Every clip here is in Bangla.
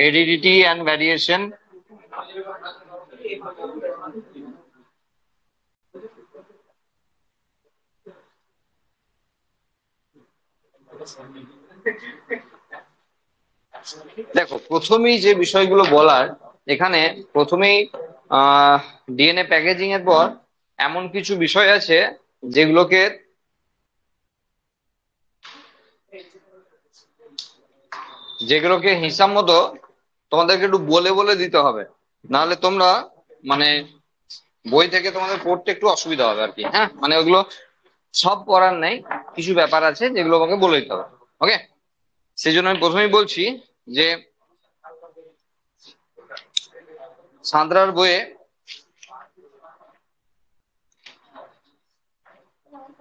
heredity and variation. দেখো, প্রথমেই যে বিষয়গুলো বলার, এখানে প্রথমেই ডিএনএ প্যাকেজিং এর পর এমন কিছু বিষয় আছে যেগুলোকে হিসাব মতো তোমাদেরকে একটু বলে বলে দিতে হবে, নাহলে তোমরা মানে বই থেকে তোমাদের পড়তে একটু অসুবিধা হবে আর কি। হ্যাঁ, মানে ওগুলো সব পড়ার নেই, কিছু ব্যাপার আছে যেগুলো আমাকে বলে দিতে হবে। ওকে, সেই জন্য আমি প্রথমেই বলছি যে সাঁতরার বইয়ে,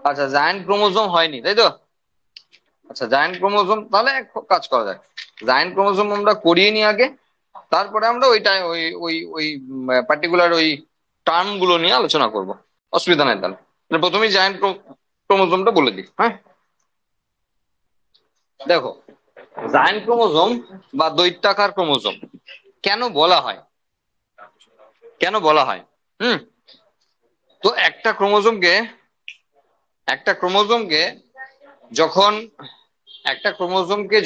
আচ্ছা জায়ান্ট ক্রোমোজোম হয়নি তাই তো? আচ্ছা জায়ান্ট ক্রোমোজোম, তাহলে এক কাজ করা যায়, জায়ান্ট ক্রোমোজোম আমরা করিয়ে নিই আগে, তারপরে আমরা ওইটা ওই ওই ওই পার্টিকুলার ওই টার্ম গুলো নিয়ে আলোচনা করব। অসুবিধা নাই তাহলে। প্রথমেই জায়ান্ট ক্রোমোজোমটা বলে দিই। হ্যাঁ, দেখো, জায়ান্ট ক্রোমোজোম বা দৈত্যাকার ক্রোমোজোম কেন বলা হয়, কেন বলা হয়? হুম, তো একটা ক্রোমোজোমকে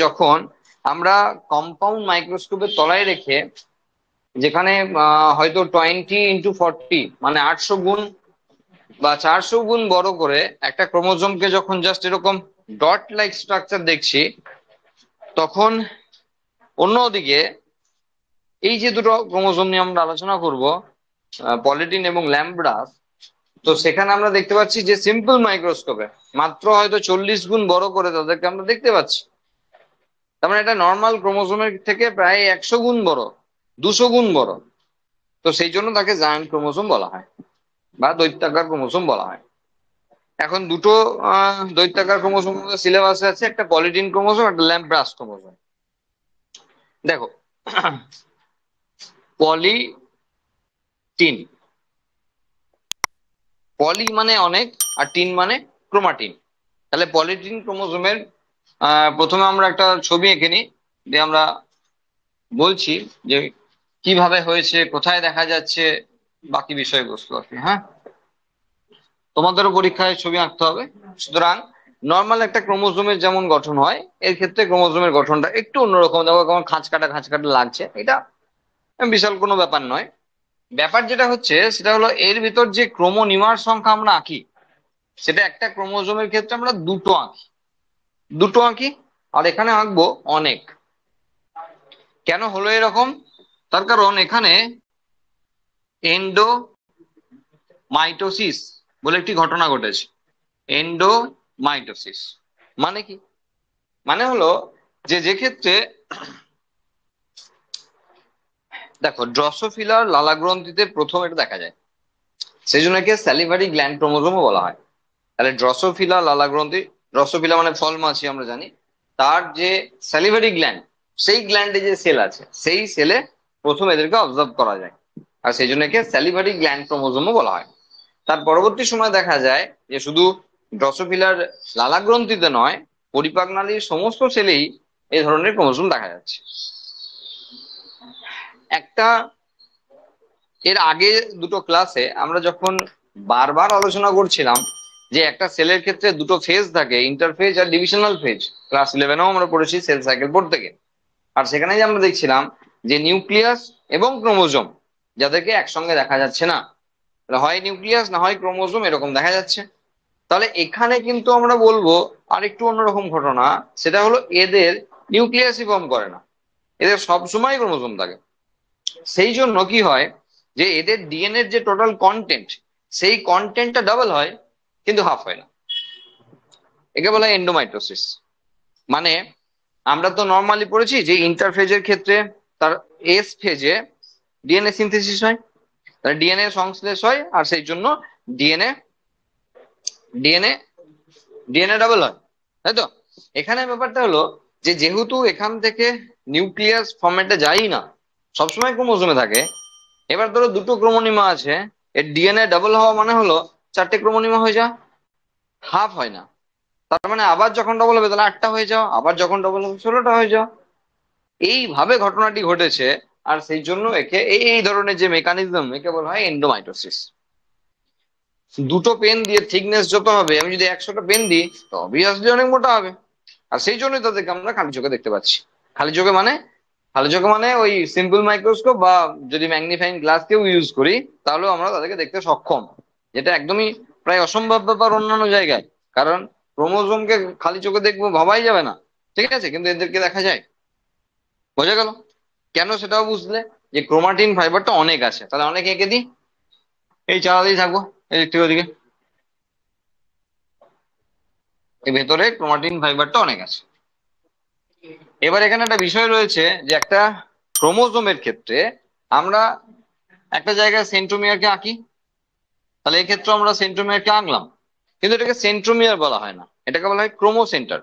যখন আমরা কম্পাউন্ড মাইক্রোস্কোপের তলায় রেখে, যেখানে হয়তো 20 × 40 মানে 800 গুণ বা 400 গুণ বড় করে একটা ক্রোমোজোমকে যখন জাস্ট এরকম ডট লাইক স্ট্রাকচার দেখছি, তখন অন্যদিকে এই যে দুটো ক্রোমোজোম নিয়ে আমরা আলোচনা করব, পলিটিন এবং ল্যাম্ব্রাস, তো সেখানে আমরা দেখতে পাচ্ছি যে সিম্পল মাইক্রোস্কোপে মাত্র হয়তো 40 গুণ বড় করে তাদেরকে আমরা দেখতে পাচ্ছি। তার মানে এটা নর্মাল ক্রোমোজোমের থেকে প্রায় 100 গুণ বড়, 200 গুণ বড়। তো সেই জন্য তাকে জায়ান্ট ক্রোমোজোম বলা হয় বা দৈত্যাকার ক্রোমোজোম বলা হয়। এখন দুটো দৈত্যাকার ক্রোমোজোম সিলেবাসে আছে, একটা পলিটিন ক্রোমোজোম, একটা ল্যাম্ব্রাস ক্রোমোজোম। দেখো, পলিটিন, পলি মানে অনেক, আর টিন মানে ক্রোমাটিন। তাহলে পলিটিন ক্রোমোজোমের প্রথমে আমরা একটা ছবি এঁকে নিই, দিয়ে আমরা বলছি যে কিভাবে হয়েছে, কোথায় দেখা যাচ্ছে, বাকি বিষয়বস্তু আর কি। হ্যাঁ, তোমাদেরও পরীক্ষায় ছবি আঁকতে হবে। সুতরাং নর্মাল একটা ক্রোমোজোমের যেমন গঠন হয়, এর ক্ষেত্রে ক্রোমোজোমের গঠনটা একটু অন্যরকম। দেখো কেমন খাঁজ কাটা খাঁজ কাটা লাগছে, এটা বিশাল কোনো ব্যাপার নয়। ব্যাপার যেটা হচ্ছে সেটা হলো এর ভিতর যে ক্রোমোনিমার সংখ্যা আমরা আঁকি, সেটা একটা ক্রোমোজোমের ক্ষেত্রে আমরা দুটো আঁকি, আর এখানে আঁকবো অনেক। কেন হলো এরকম? তার কারণ এখানে এন্ডোমাইটোসিস বলে একটি ঘটনা ঘটেছে। এন্ডোমাইটোসিস মানে কি? মানে হলো যে ক্ষেত্রে দেখো, ড্রসোফিলার লালাগ্রন্থিতে প্রথম এটা দেখা যায়, সেই জন্য একে স্যালিভারি গ্ল্যান্ড ক্রোমোজোমও বলা হয়। তাহলে ড্রসোফিলা লালাগ্রন্থি, ড্রসোফিলা মানে ফলমাছি আমরা জানি, তার যে স্যালিভারি গ্ল্যান্ড, সেই গ্ল্যান্ডে যে সেল আছে, সেই সেলে প্রথম এদেরকে অবজার্ভ করা যায়, আর সেই জন্য একে স্যালিভারি গ্ল্যান্ড ক্রোমোজোমও বলা হয়। তার পরবর্তী সময় দেখা যায় যে শুধু ড্রসোফিলার লালাগ্রন্থিতে নয়, পরিপাক নালীর সমস্ত সেলেই এই ধরনের ক্রোমোজোম দেখা যাচ্ছে। একটা এর আগে দুটো ক্লাসে আমরা যখন বারবার আলোচনা করছিলাম যে একটা সেলের ক্ষেত্রে দুটো ফেজ থাকে, ইন্টারফেজ আর ডিভিশনাল ফেজ, ক্লাস 11-এও আমরা পড়েছি সেল সাইকেল পড়তে গিয়ে। আর সেখানে যে আমরা দেখছিলাম যে নিউক্লিয়াস এবং ক্রোমোজোম যাদেরকে একসঙ্গে দেখা যাচ্ছে না, হয় নিউক্লিয়াস না হয় ক্রোমোজোম এরকম দেখা যাচ্ছে। তাহলে এখানে কিন্তু আমরা বলবো আরেকটু অন্যরকম ঘটনা, সেটা হলো এদের নিউক্লিয়াসই ফর্ম করে না, এদের সবসময় ক্রোমোজোম থাকে। সেই জন্য কি হয় যে এদের ডিএনএ যে টোটাল কন্টেন্ট, সেই কন্টেন্টটা ডাবল হয় কিন্তু হাফ হয় না। একে বলা হয় এন্ডোমাইটোসিস। মানে আমরা তো নর্মালি পড়েছি যে ইন্টারফেজের ক্ষেত্রে তার এস ফেজে ডিএনএ সিনথেসিস হয়, তাহলে ডিএনএ সংশ্লেষ হয়, আর সেই জন্য ডিএনএ ডিএনএ ডিএনএ ডাবল হয়, তাই তো? এখানে ব্যাপারটা হলো যে যেহেতু এখান থেকে নিউক্লিয়াস ফর্মেটে যাই না, সবসময় ক্রোমোজোমে থাকে। এবার ধরো দুটো ক্রোমোনিমা আছে, এর ডিএনএ ডাবল হওয়া মানে হলো চারটে ক্রোমোনিমা হয়ে যাওয়া, হাফ হয় না। তার মানে আবার যখন ডবল হবে তাহলে 8টা হয়ে যাওয়া, আবার যখন ডবল হবে 16টা হয়ে যাওয়া। এইভাবে ঘটনাটি ঘটেছে। আর সেই জন্য একে এই ধরনের যে মেকানিজম, একে বলা হয় এন্ডোমাইটোসিস। দুটো পেন দিয়ে থিকনেস যত হবে, আমি যদি 100টা পেন দিই তো অবভিয়াসলি অনেক মোটা হবে। আর সেই জন্যই তাদেরকে আমরা খালি চোখে দেখতে পাচ্ছি। খালি চোখে মানে, খালি চোখে মানে ওই সিম্পল মাইক্রোস্কোপ বা যদি ম্যাগনিফাইং গ্লাস কেউ ইউজ করি, তাহলেও আমরা তাদেরকে দেখতে সক্ষম। যেটা একদমই প্রায় অসম্ভব ব্যাপার অন্যান্য জায়গায়। কারণ ক্রোমোজোমকে খালি চোখে দেখবো ভাবাই যাবে না, ঠিক আছে, কিন্তু এদেরকে দেখা যায়। বোঝা গেল? কেন সেটাও বুঝলে, যে ক্রোমাটিন ফাইবারটা অনেক আছে। তাহলে অনেক এঁকে দিই, এই চালাতেই থাকবো এদিক ওদিকে। এই ভেতরে ক্রোমাটিন ফাইবারটা অনেক আছে। এবার এখানে একটা বিষয় রয়েছে, যে একটা ক্রোমোজোমের ক্ষেত্রে আমরা একটা জায়গায় সেন্ট্রোমিয়ারকে আঁকি। তাহলে এক্ষেত্রে আমরা সেন্ট্রোমিয়ারকে আঁকলাম, কিন্তু এটাকে সেন্ট্রোমিয়ার বলা হয় না, এটাকে বলা হয় ক্রোমোসেন্টার।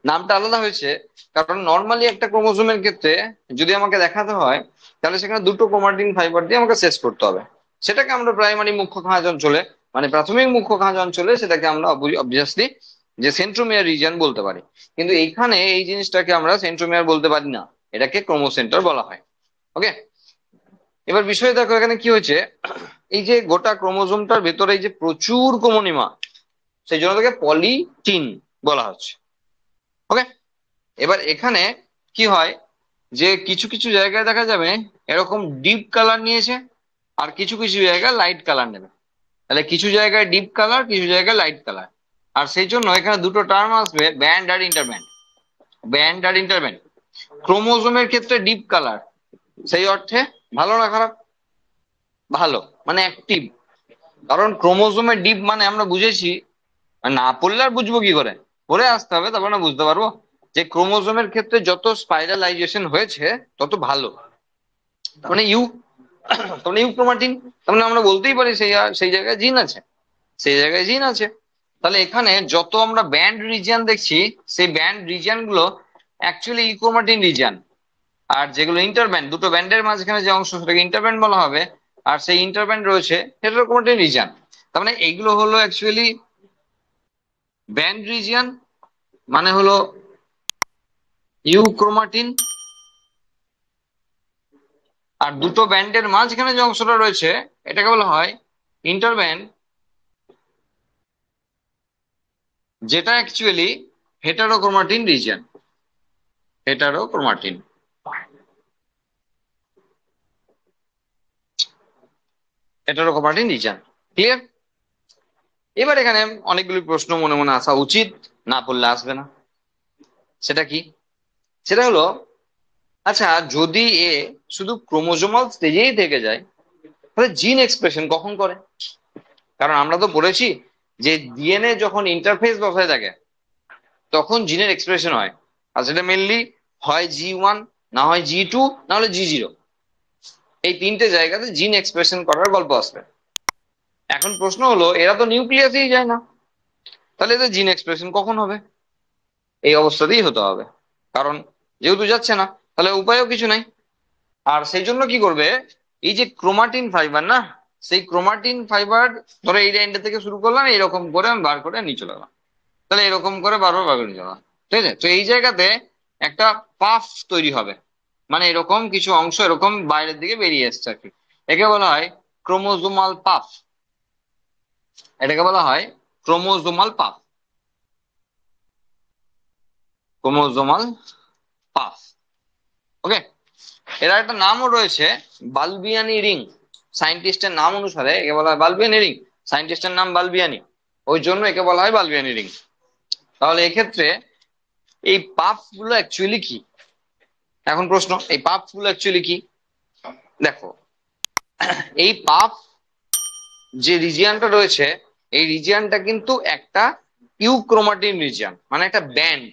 নামটা আলাদা হয়েছে কারণ নর্মালি একটা ক্রোমোজোমের ক্ষেত্রে যদি আমাকে দেখাতে হয়, তাহলে সেখানে দুটো ক্রোমাটিন ফাইবার দিয়ে আমাকে শেষ করতে হবে। সেটাকে আমরা প্রাইমারি মুখ্য খাঁজ অঞ্চলে, মানে প্রাথমিক মুখ্য খাঁজ অঞ্চলে, সেটাকে আমরা অবভিয়াসলি যে সেন্ট্রোমিয়ার রিজিয়ন বলতে পারি। কিন্তু এইখানে এই জিনিসটাকে আমরা সেন্ট্রোমিয়ার বলতে পারি না, এটাকে ক্রোমোসেন্টার বলা হয়। ওকে, এবার বিষয় দেখো এখানে কি হয়েছে। এই যে গোটা ক্রোমোজোমটার ভেতরে এই যে প্রচুর ক্রোমোনিমা, সেই জন্য তাকে পলিটিন বলা হচ্ছে। ওকে, এবার এখানে কি হয়, যে কিছু কিছু জায়গায় দেখা যাবে এরকম ডিপ কালার নিয়েছে, আর কিছু কিছু জায়গায় লাইট কালার নেবে। তাহলে কিছু জায়গায় ডিপ কালার, কিছু জায়গায় লাইট কালার। আর সেই জন্য এখানে দুটো টার্ম আসবে, ব্যান্ড আর ইন্টারব্যান্ড। ব্যান্ড আর ইন্টারব্যান্ড। ক্রোমোজোমের ক্ষেত্রে ডিপ কালার, সেই অর্থে ভালো না খারাপ? ভালো, মানে অ্যাক্টিভ। কারণ ক্রোমোজোমের ডিপ মানে আমরা বুঝেছি, না পড়লে আর বুঝবো কি করে, পড়ে আসতে হবে তারপর না বুঝতে পারবো, যে ক্রোমোজোমের ক্ষেত্রে যত স্পাইরালাইজেশন হয়েছে তত ভালো। তার মানে ইউ, তার মানে ইউক্রোমাটিন, তার মানে আমরা বলতেই পারি সেই সেই জায়গায় জিন আছে, সেই জায়গায় জিন আছে। তাহলে এখানে যত আমরা ব্যান্ড রিজিয়ন দেখছি, সেই ব্যান্ড রিজিয়ন গুলো অ্যাকচুয়ালি ইউক্রোমাটিন রিজিয়ন। আর যেগুলো ইন্টারব্যান্ড, দুটো ব্যান্ডের মাঝখানে যে অংশ, সেটাকে ইন্টারব্যান্ড বলা হবে। আর সেই ইন্টারব্যান্ড রয়েছে, সেটা ক্রোমাটিন রিজিয়ন। তার মানে এইগুলো হলো অ্যাকচুয়ালি ব্যান্ড রিজিয়ন, মানে হলো ইউক্রোমাটিন। আর দুটো ব্যান্ডের মাঝখানে যে অংশটা রয়েছে, এটাকে বলা হয় ইন্টারব্যান্ড, যেটা actually heterochromatin region. Heterochromatin, heterochromatin region. Clear? এবার এখানে অনেকগুলি প্রশ্ন মনে মনে আসা উচিত, না পড়লে আসবে না। সেটা কি? সেটা হলো, আচ্ছা যদি এ শুধু ক্রোমোজোমাল স্টেজেই থেকে যায়, তাহলে জিন এক্সপ্রেশন কখন করে? কারণ আমরা তো পড়েছি যে ডিএনএ যখন ইন্টারফেস বসায় থাকে, তখন জিনের এক্সপ্রেশন হয়। আর সেটা মেনলি হয় G1, না হয় G2, না হলে G0। এই তিনটে জায়গাতে জিন এক্সপ্রেশন করার গল্প আসবে। এখন প্রশ্ন হলো, এরা তো নিউক্লিয়াসেই যায় না, তাহলে এদের জিন এক্সপ্রেশন কখন হবে? এই অবস্থাতেই হতে হবে, কারণ যেহেতু যাচ্ছে না, তাহলে উপায়ও কিছু নাই। আর সেই জন্য কি করবে, এই যে ক্রোমাটিন ফাইবার না, সেই ক্রোমাটিন ফাইবার ধরো এই লাইনটা থেকে শুরু করলাম, এরকম করে আমি বার করে নিয়ে চলে গেলাম। তাহলে এরকম করে বারবার বার করে নিয়ে চলে গেলাম, ঠিক আছে। তো এই জায়গাতে একটা পাফ তৈরি হবে, মানে এরকম কিছু অংশ এরকম বাইরের দিকে বেরিয়ে এসছে আর কি। একে বলা হয় ক্রোমোজোমাল পাফ। এটাকে বলা হয় ক্রোমোজোমাল পাফ, ক্রোমোজোমাল পাফ। ওকে, এর একটা নামও রয়েছে, বালবিয়ানি রিং। সায়েন্টিস্টের নাম অনুসারে একে বলা হয় বালবিয়ানি রিং। সায়েন্টিস্টের নাম বালবিয়ানি, ওই জন্য একে বলা হয় বালবিয়ানি রিং। তাহলে এক্ষেত্রে এই পাফ গুলো অ্যাকচুয়ালি কি? এখন প্রশ্ন, এই পাফ গুলো অ্যাকচুয়ালি কি? দেখো, এই পাফ যে রিজিয়নটা রয়েছে, এই রিজিয়নটা কিন্তু একটা ইউক্রোমাটিন রিজিয়ন, মানে একটা ব্যান্ড।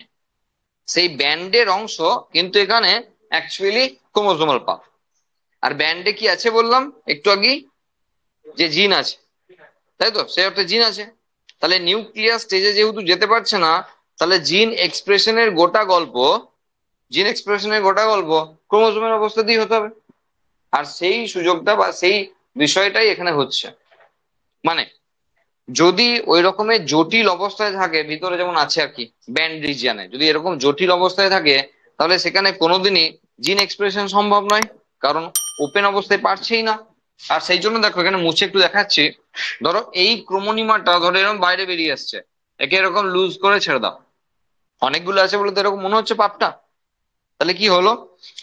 সেই ব্যান্ডের অংশ কিন্তু এখানে অ্যাকচুয়ালি ক্রোমোজোমাল পাফ। আর ব্যান্ডে কি আছে বললাম একটু আগেই, যে জিন আছে, তাই তো, সে অর্থে জিন আছে। তাহলে নিউক্লিয়াস স্টেজে যেহেতু যেতে পারছে না, তাহলে জিন এক্সপ্রেশনের গোটা গল্প ক্রোমোজোমের অবস্থাতেই হতে হবে। আর সেই সুযোগটা বা সেই বিষয়টাই এখানে হচ্ছে। মানে যদি ওই রকমের জটিল অবস্থায় থাকে ভিতরে, যেমন আছে আর কি ব্যান্ড রিজিয়নে, যদি এরকম জটিল অবস্থায় থাকে, তাহলে সেখানে কোনোদিনই জিন এক্সপ্রেশন সম্ভব নয়, কারণ ওপেন অবস্থায় পারছেই না। আর সেই জন্য দেখো এখানে মুছে একটু দেখাচ্ছি। ধরো এই ক্রোমোনিমাটা ধরো এরকম বাইরে বেরিয়ে আসছে, একে এরকম লুজ করে ছেড়ে দাও, অনেকগুলো আছে বলে তো এরকম মনে হচ্ছে পাপটা। তাহলে কি হলো,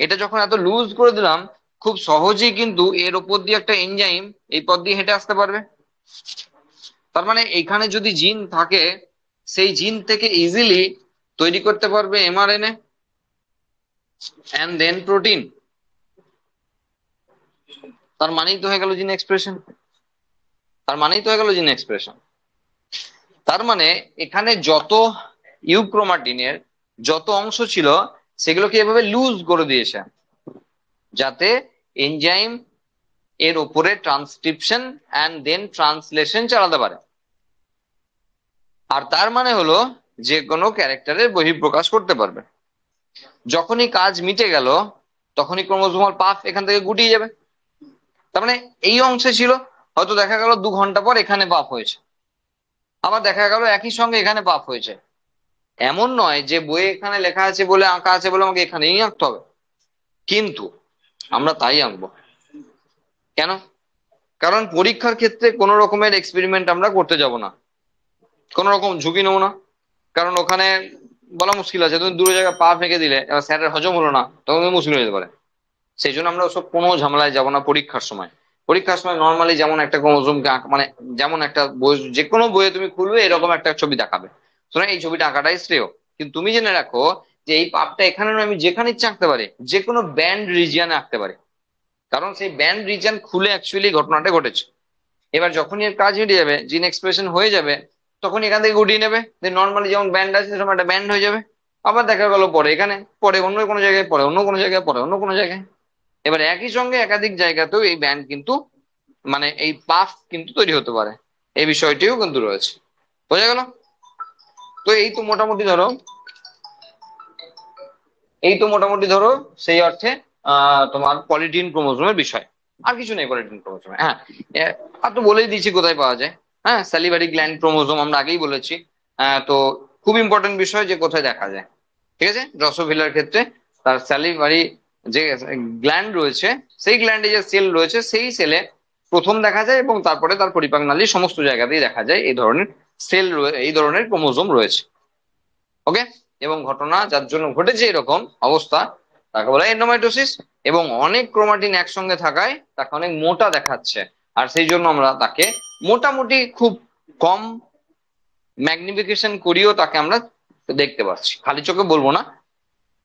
এটা যখন এত লুজ করে দিলাম, খুব সহজেই কিন্তু এর ওপর দিয়ে একটা এনজাইম এই পথ দিয়ে হেঁটে আসতে পারবে। তার মানে এখানে যদি জিন থাকে, সেই জিন থেকে ইজিলি তৈরি করতে পারবে এমআরএনএ অ্যান্ড দেন প্রোটিন। তার মানেই তো হয়ে গেল জিন এক্সপ্রেশন, তার মানেই তো হয়ে গেল জিন এক্সপ্রেশন। তার মানে এখানে যত ইউক্রোমাটিনের যত অংশ ছিল, সেগুলোকে এভাবে লুজ করে দিয়েছে যাতে এনজাইম এর উপরে ট্রান্সক্রিপশন অ্যান্ড দেন ট্রান্সলেশন চালাতে পারে। আর তার মানে হলো যে কোনো ক্যারেক্টারের বহিঃপ্রকাশ করতে পারবে। যখনই কাজ মিটে গেল, তখনই ক্রোমোজোমাল পাফ এখান থেকে গুটিয়ে যাবে। তার মানে এই অংশে ছিল, হয়তো দেখা গেল 2 ঘন্টা পর এখানে পাফ হয়েছে, আবার দেখা গেল একই সঙ্গে এখানে পাফ হয়েছে। এমন নয় যে বইয়ে এখানে লেখা আছে বলে, আঁকা আছে বলে আমাকে এখানেই আঁকতে হবে, কিন্তু আমরা তাই আঁকবো। কেন? কারণ পরীক্ষার ক্ষেত্রে কোনো রকমের এক্সপেরিমেন্ট আমরা করতে যাব না, কোনো রকম ঝুঁকি নেবো না। কারণ ওখানে বলা মুশকিল আছে, তুমি দূরে জায়গায় পা ফেঁকে দিলে, এবার স্যারের হজম হলো না, তখন মুশকিল হয়ে যেতে পারে। সেই জন্য আমরা ওসব কোনো ঝামেলায় যাব না পরীক্ষার সময়। পরীক্ষার সময় নর্মালি যেমন একটা ক্রোমোজোমকে মানে যেমন একটা বই, যে কোনো বইয়ে তুমি খুলবে এরকম একটা ছবি দেখাবে, সুতরাং এই ছবিটা আঁকাটাই শ্রেয়। কিন্তু তুমি জেনে রাখো যে এই পাপটা এখানে নয়, আমি যেখানে ইচ্ছা আঁকতে পারি, যে কোনো ব্যান্ড রিজিয়নে আঁকতে পারি, কারণ সেই ব্যান্ড রিজিয়ন খুলে অ্যাকচুয়ালি ঘটনাটা ঘটেছে। এবার যখনই এর কাজ মিটে যাবে, জিন এক্সপ্রেশন হয়ে যাবে, তখন এখান থেকে গুটিয়ে নেবে, নর্মালি যেমন ব্যান্ড আছে সেরকম একটা ব্যান্ড হয়ে যাবে। আবার দেখা গেল পরে এখানে, পরে অন্য কোনো জায়গায়, পরে অন্য কোনো জায়গায়, পরে অন্য কোনো জায়গায়। এবার একই সঙ্গে একাধিক জায়গাতেও এই ব্যান্ড কিন্তু, মানে এই পাফ কিন্তু তৈরি হতে পারে, এই বিষয়টিও কিন্তু রয়েছে। বোঝা গেল? তো এই তো মোটামুটি ধরো সেই অর্থে তোমার পলিটিন ক্রোমোজোমের বিষয়। আর কিছু নেই পলিটিন ক্রোমোজোমে। হ্যাঁ, আর তো বলেই দিয়েছি কোথায় পাওয়া যায়। হ্যাঁ, স্যালিভারি গ্ল্যান্ড ক্রোমোজোম আমরা আগেই বলেছি। তো খুব ইম্পর্টেন্ট বিষয় যে কোথায় দেখা যায়। ঠিক আছে, ড্রসোফিলার ক্ষেত্রে তার স্যালিভারি যে গ্ল্যান্ড রয়েছে, সেই গ্ল্যান্ডে যে সেল রয়েছে, সেই সেলে প্রথম দেখা যায়, এবং তারপরে তার পরিপাক নালী সমস্ত জায়গাতেই দেখা যায় এই ধরনের সেল, এই ধরনের ক্রোমোজোম রয়েছে। ওকে, এবং ঘটনা যার জন্য ঘটেছে এরকম অবস্থা, তাকে বলা হয় এন্ডোমাইটোসিস। এবং অনেক ক্রোমাটিন একসঙ্গে থাকায় তাকে অনেক মোটা দেখাচ্ছে, আর সেই জন্য আমরা তাকে মোটামুটি খুব কম ম্যাগনিফিকেশন করিও তাকে আমরা দেখতে পাচ্ছি, খালি চোখে বলবো না,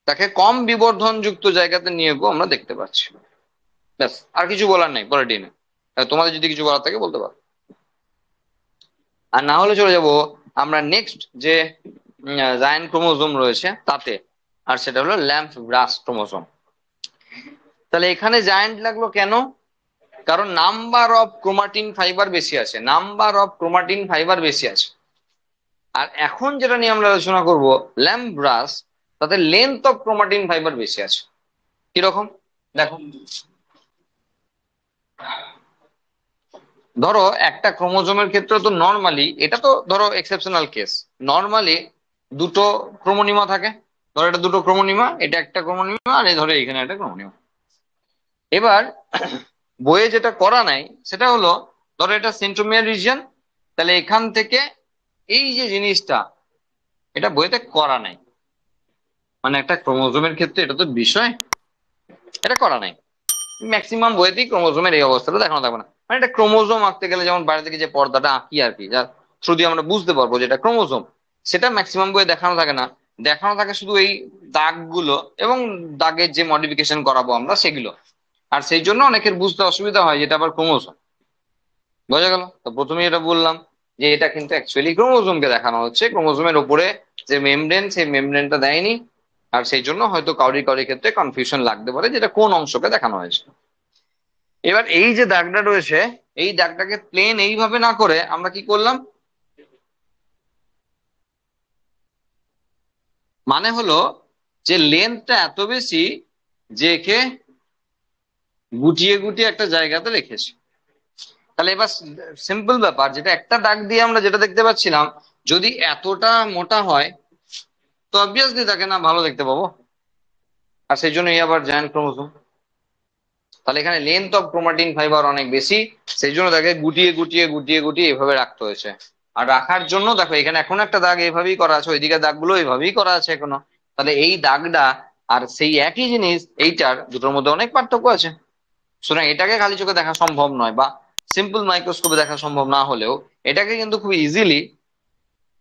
তাকে কম বিবর্ধন যুক্ত জায়গাতে নিয়ে গিয়েও আমরা দেখতে পাচ্ছি। ব্যাস, আর কিছু বলার নেই পলিটিনে। তোমাদের যদি কিছু বলার থাকে বলতে পারো, আর না হলে চলে যাব আমরা নেক্সট যে জায়ান্ট ক্রোমোজোম রয়েছে তাতে, আর সেটা হলো ল্যাম্প ব্রাস ক্রোমোজোম। তাহলে এখানে জায়ান্ট লাগলো কেন? কারণ নাম্বার অফ ক্রোমাটিন ফাইবার বেশি আছে, নাম্বার অফ ক্রোমাটিন ফাইবার বেশি আছে। আর এখন যেটা নিয়ে আমরা আলোচনা করব ল্যাম্প ব্রাস, তাতে লেন্থ অফ ক্রোমাটিন ফাইবার বেশি আছে। কিরকম? দেখো, ধরো একটা ক্রোমোজোমের ক্ষেত্রে তো নর্মালি, এটা তো ধরো এক্সেপশনাল কেস, নর্মালি দুটো ক্রোমোনিমা থাকে। ধরো এটা দুটো ক্রোমোনিমা, এটা একটা ক্রোমোনিমা, আর এই ধরো এখানে একটা ক্রোমোনিমা। এবার বইয়ে যেটা করা নাই সেটা হলো, ধরো এটা সেন্ট্রোমিয়ার রিজিয়ন, তাহলে এখান থেকে এই যে জিনিসটা, এটা বইয়েতে করা নাই। মানে একটা ক্রোমোজোমের ক্ষেত্রে এটা তো বিষয়, এটা করা নাই। ম্যাক্সিমাম বইয়েতেই ক্রোমোজোমের এই অবস্থাটা দেখানো থাকবে না। মানে একটা ক্রোমোজোম আঁকতে গেলে যেমন বাইরে থেকে যে পর্দাটা আঁকি আর কি, যার থ্রু দিয়ে আমরা বুঝতে পারবো যেটা ক্রোমোজোম, সেটা ম্যাক্সিমাম বইয়ে দেখানো থাকে না। দেখানো থাকে শুধু এই দাগগুলো এবং দাগের যে মডিফিকেশন করাবো আমরা সেগুলো। আর সেই জন্য অনেকের বুঝতে অসুবিধা হয় যেটা আবার ক্রোমোজোম। বোঝা গেল? তো প্রথমেই এটা বললাম যে এটা কিন্তু অ্যাকচুয়ালি ক্রোমোজোমকে দেখানো হচ্ছে, ক্রোমোজোমের উপরে যে মেমব্রেন, সেই মেমব্রেনটা দেয়নি। আর সেই জন্য হয়তো কাউরি কাউরি ক্ষেত্রে কনফিউশন লাগতে পারে যেটা কোন অংশকে দেখানো হয়েছে। এবার এই যে দাগটা রয়েছে, এই দাগটাকে প্লেন এইভাবে না করে আমরা কি করলাম, মানে হলো যে লেন্থটা এত বেশি যে একে গুটিয়ে গুটিয়ে একটা জায়গাতে রেখেছি। তাহলে এবার সিম্পল ব্যাপার, যেটা একটা দাগ দিয়ে আমরা যেটা দেখতে পাচ্ছিলাম, যদি এতটা মোটা হয় তো অবভিয়াসলি তাকে না ভালো দেখতে পাবো, আর সেই জন্য এই আবার জায়ান্ট ক্রোমোজোম। তাহলে এখানে লেন্থ অফ ক্রোমাটিন ফাইবার অনেক বেশি, সেই জন্য তাকে গুটিয়ে গুটিয়ে গুটিয়ে গুটিয়ে এভাবে রাখতে হয়েছে। আর রাখার জন্য দেখো এখানে এখন একটা দাগ এইভাবেই করা আছে, ওইদিকে দাগগুলো এইভাবেই করা আছে এখনো। তাহলে এই দাগটা আর সেই একই জিনিস এইটার দুটোর মধ্যে অনেক পার্থক্য আছে। সুতরাং এটাকে খালি চোখে দেখা সম্ভব নয়, বা সিম্পল মাইক্রোস্কোপে দেখা সম্ভব না হলেও এটাকে কিন্তু খুব ইজিলি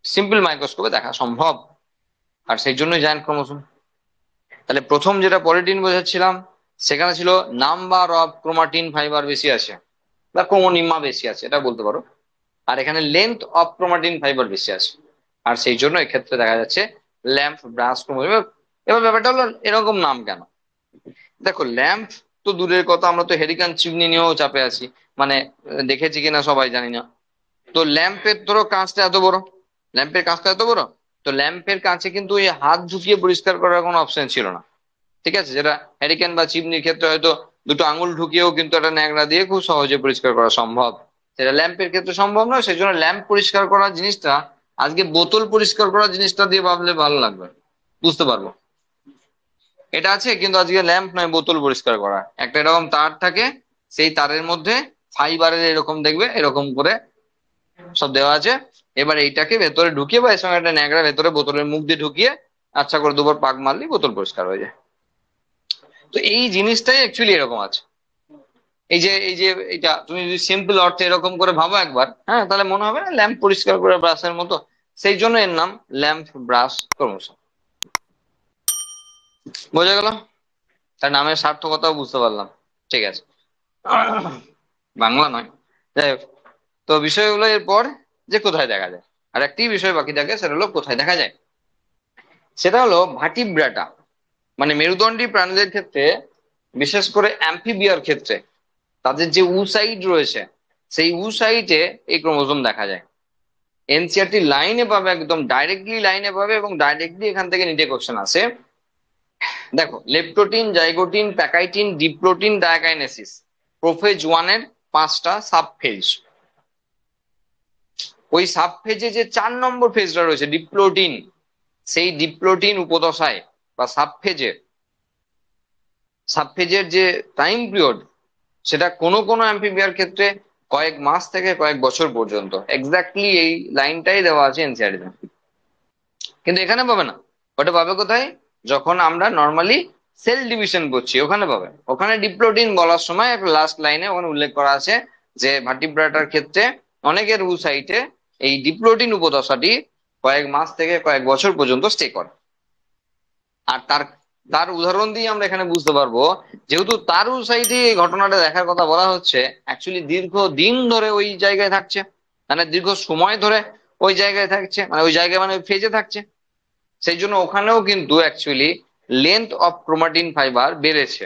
সিম্পল মাইক্রোস্কোপে দেখা সম্ভব। আর সেই জন্যই জায়ান্ট ক্রোমোজোম। তাহলে প্রথম যেটা পলিটিন বোঝাচ্ছিলাম, সেখানে ছিল নাম্বার অফ ক্রোমাটিন ফাইবার বেশি আছে বা ক্রোমোনিমা বেশি আছে এটা বলতে পারো। আর এখানে লেন্থ অফ ক্রোমাটিন ফাইবার বেশি আছে, আর সেই জন্য এক্ষেত্রে দেখা যাচ্ছে ল্যাম্প ব্রাশ ক্রোমোজোম। এবার ব্যাপারটা হলো এরকম নাম কেন? দেখো ল্যাম্প তো দূরের কথা, আমরা তো হেরিকান চিমনি নিয়েও চাপে আছি, মানে দেখেছি কিনা সবাই জানি না। তো ল্যাম্পের ধরো কাঁচটা এত বড়, ল্যাম্পের কাঁচটা এত বড়, তো ল্যাম্পের কাছে কিন্তু এই হাত ঢুকিয়ে পরিষ্কার করার কোনো অপশন ছিল না। ঠিক আছে, যেটা হ্যারিকেন বা চিমনির ক্ষেত্রে হয়তো দুটো আঙুল ঢুকিয়েও কিন্তু একটা ন্যাকড়া দিয়ে খুব সহজে পরিষ্কার করা সম্ভব, সেটা ল্যাম্পের ক্ষেত্রে সম্ভব নয়। সেই জন্য ল্যাম্প পরিষ্কার করার জিনিসটা আজকে বোতল পরিষ্কার করার জিনিসটা দিয়ে ভাবলে ভালো লাগবে, বুঝতে পারবো। এটা আছে কিন্তু আজকে ল্যাম্প নয়, বোতল পরিষ্কার করা একটা এরকম তার থাকে, সেই তারের মধ্যে ফাইবারের এরকম দেখবে এরকম করে সব দেওয়া আছে। এবার এইটাকে ভেতরে ঢুকিয়ে বা এর সঙ্গে একটা ন্যাকড়া ভেতরে বোতলের মুখ দিয়ে ঢুকিয়ে আচ্ছা করে দুবার পাক মারলেই বোতল পরিষ্কার হয়ে যায়। তো এই জিনিসটাই অ্যাকচুয়ালি এরকম আছে। এই যে এটা তুমি যদি সিম্পল অর্থে এরকম করে ভাবো একবার, হ্যাঁ, তাহলে মনে হবে না ল্যাম্প পরিষ্কার করে ব্রাশের মতো। সেই জন্য এর নাম ল্যাম্প ব্রাশ ক্রোমোসোম। বোঝা গেল? তার নামের সার্থকতাও বুঝতে পারলাম। ঠিক আছে, বাংলা নয়, যাই হোক। তো বিষয় হলো এরপর যে কোথায় দেখা যায়, আর একটি বিষয় বাকি থাকে, সেটা হলো কোথায় দেখা যায়। সেটা হলো ভার্টিব্রাটা, মানে মেরুদণ্ডী প্রাণীদের ক্ষেত্রে, বিশেষ করে অ্যাম্ফিবিয়ার ক্ষেত্রে তাদের যে সাইড রয়েছে, সেই সাইডে এই ক্রোমোজোম দেখা যায়। এনসিআরটি লাইনে পাবে, একদম ডাইরেক্টলি লাইনে পাবে, এবং ডাইরেক্টলি এখান থেকে নিটে কোশ্চেন আসে। দেখো leptotene, zygotene, pachytene, diplotene, diakinesis, prophase ওয়ানের 5টা সাব ফেজ। ওই সাব ফেজে যে 4 নম্বর ফেজটা রয়েছে ডিপ্লোটিন, সেই ডিপ্লোটিন উপদশায় বা সাবফেজের যে টাইম পিরিয়ড, সেটা কোনো কোনো অ্যাম্ফিবিয়ার ক্ষেত্রে কয়েক মাস থেকে কয়েক বছর পর্যন্ত। এক্স্যাক্টলি এই লাইনটাই দেওয়া আছে এনসিআরটিতে, কিন্তু এখানে পাবে না। ওটা পাবে কোথায়? যখন আমরা নর্মালি সেল ডিভিশন করছি ওখানে পাবে। ওখানে ডিপ্লোটিন বলার সময় একটা লাস্ট লাইনে ওখানে উল্লেখ করা আছে যে ভার্টিব্রাটার ক্ষেত্রে অনেকের সাইটে এই ডিপ্লোটিন উপদশাটি কয়েক মাস থেকে কয়েক বছর পর্যন্ত স্টে করে। আর তার তার উদাহরণ দিয়ে আমরা এখানে বুঝতে পারবো, যেহেতু তার সাইডে এই ঘটনাটা দেখার কথা বলা হচ্ছে, অ্যাকচুয়ালি দীর্ঘ দিন ধরে ওই জায়গায় থাকছে, মানে দীর্ঘ সময় ধরে ওই জায়গায় থাকছে, মানে ওই জায়গায় মানে ফেজে থাকছে। সেই জন্য ওখানেও কিন্তু actually length of chromatin fibre বেড়েছে,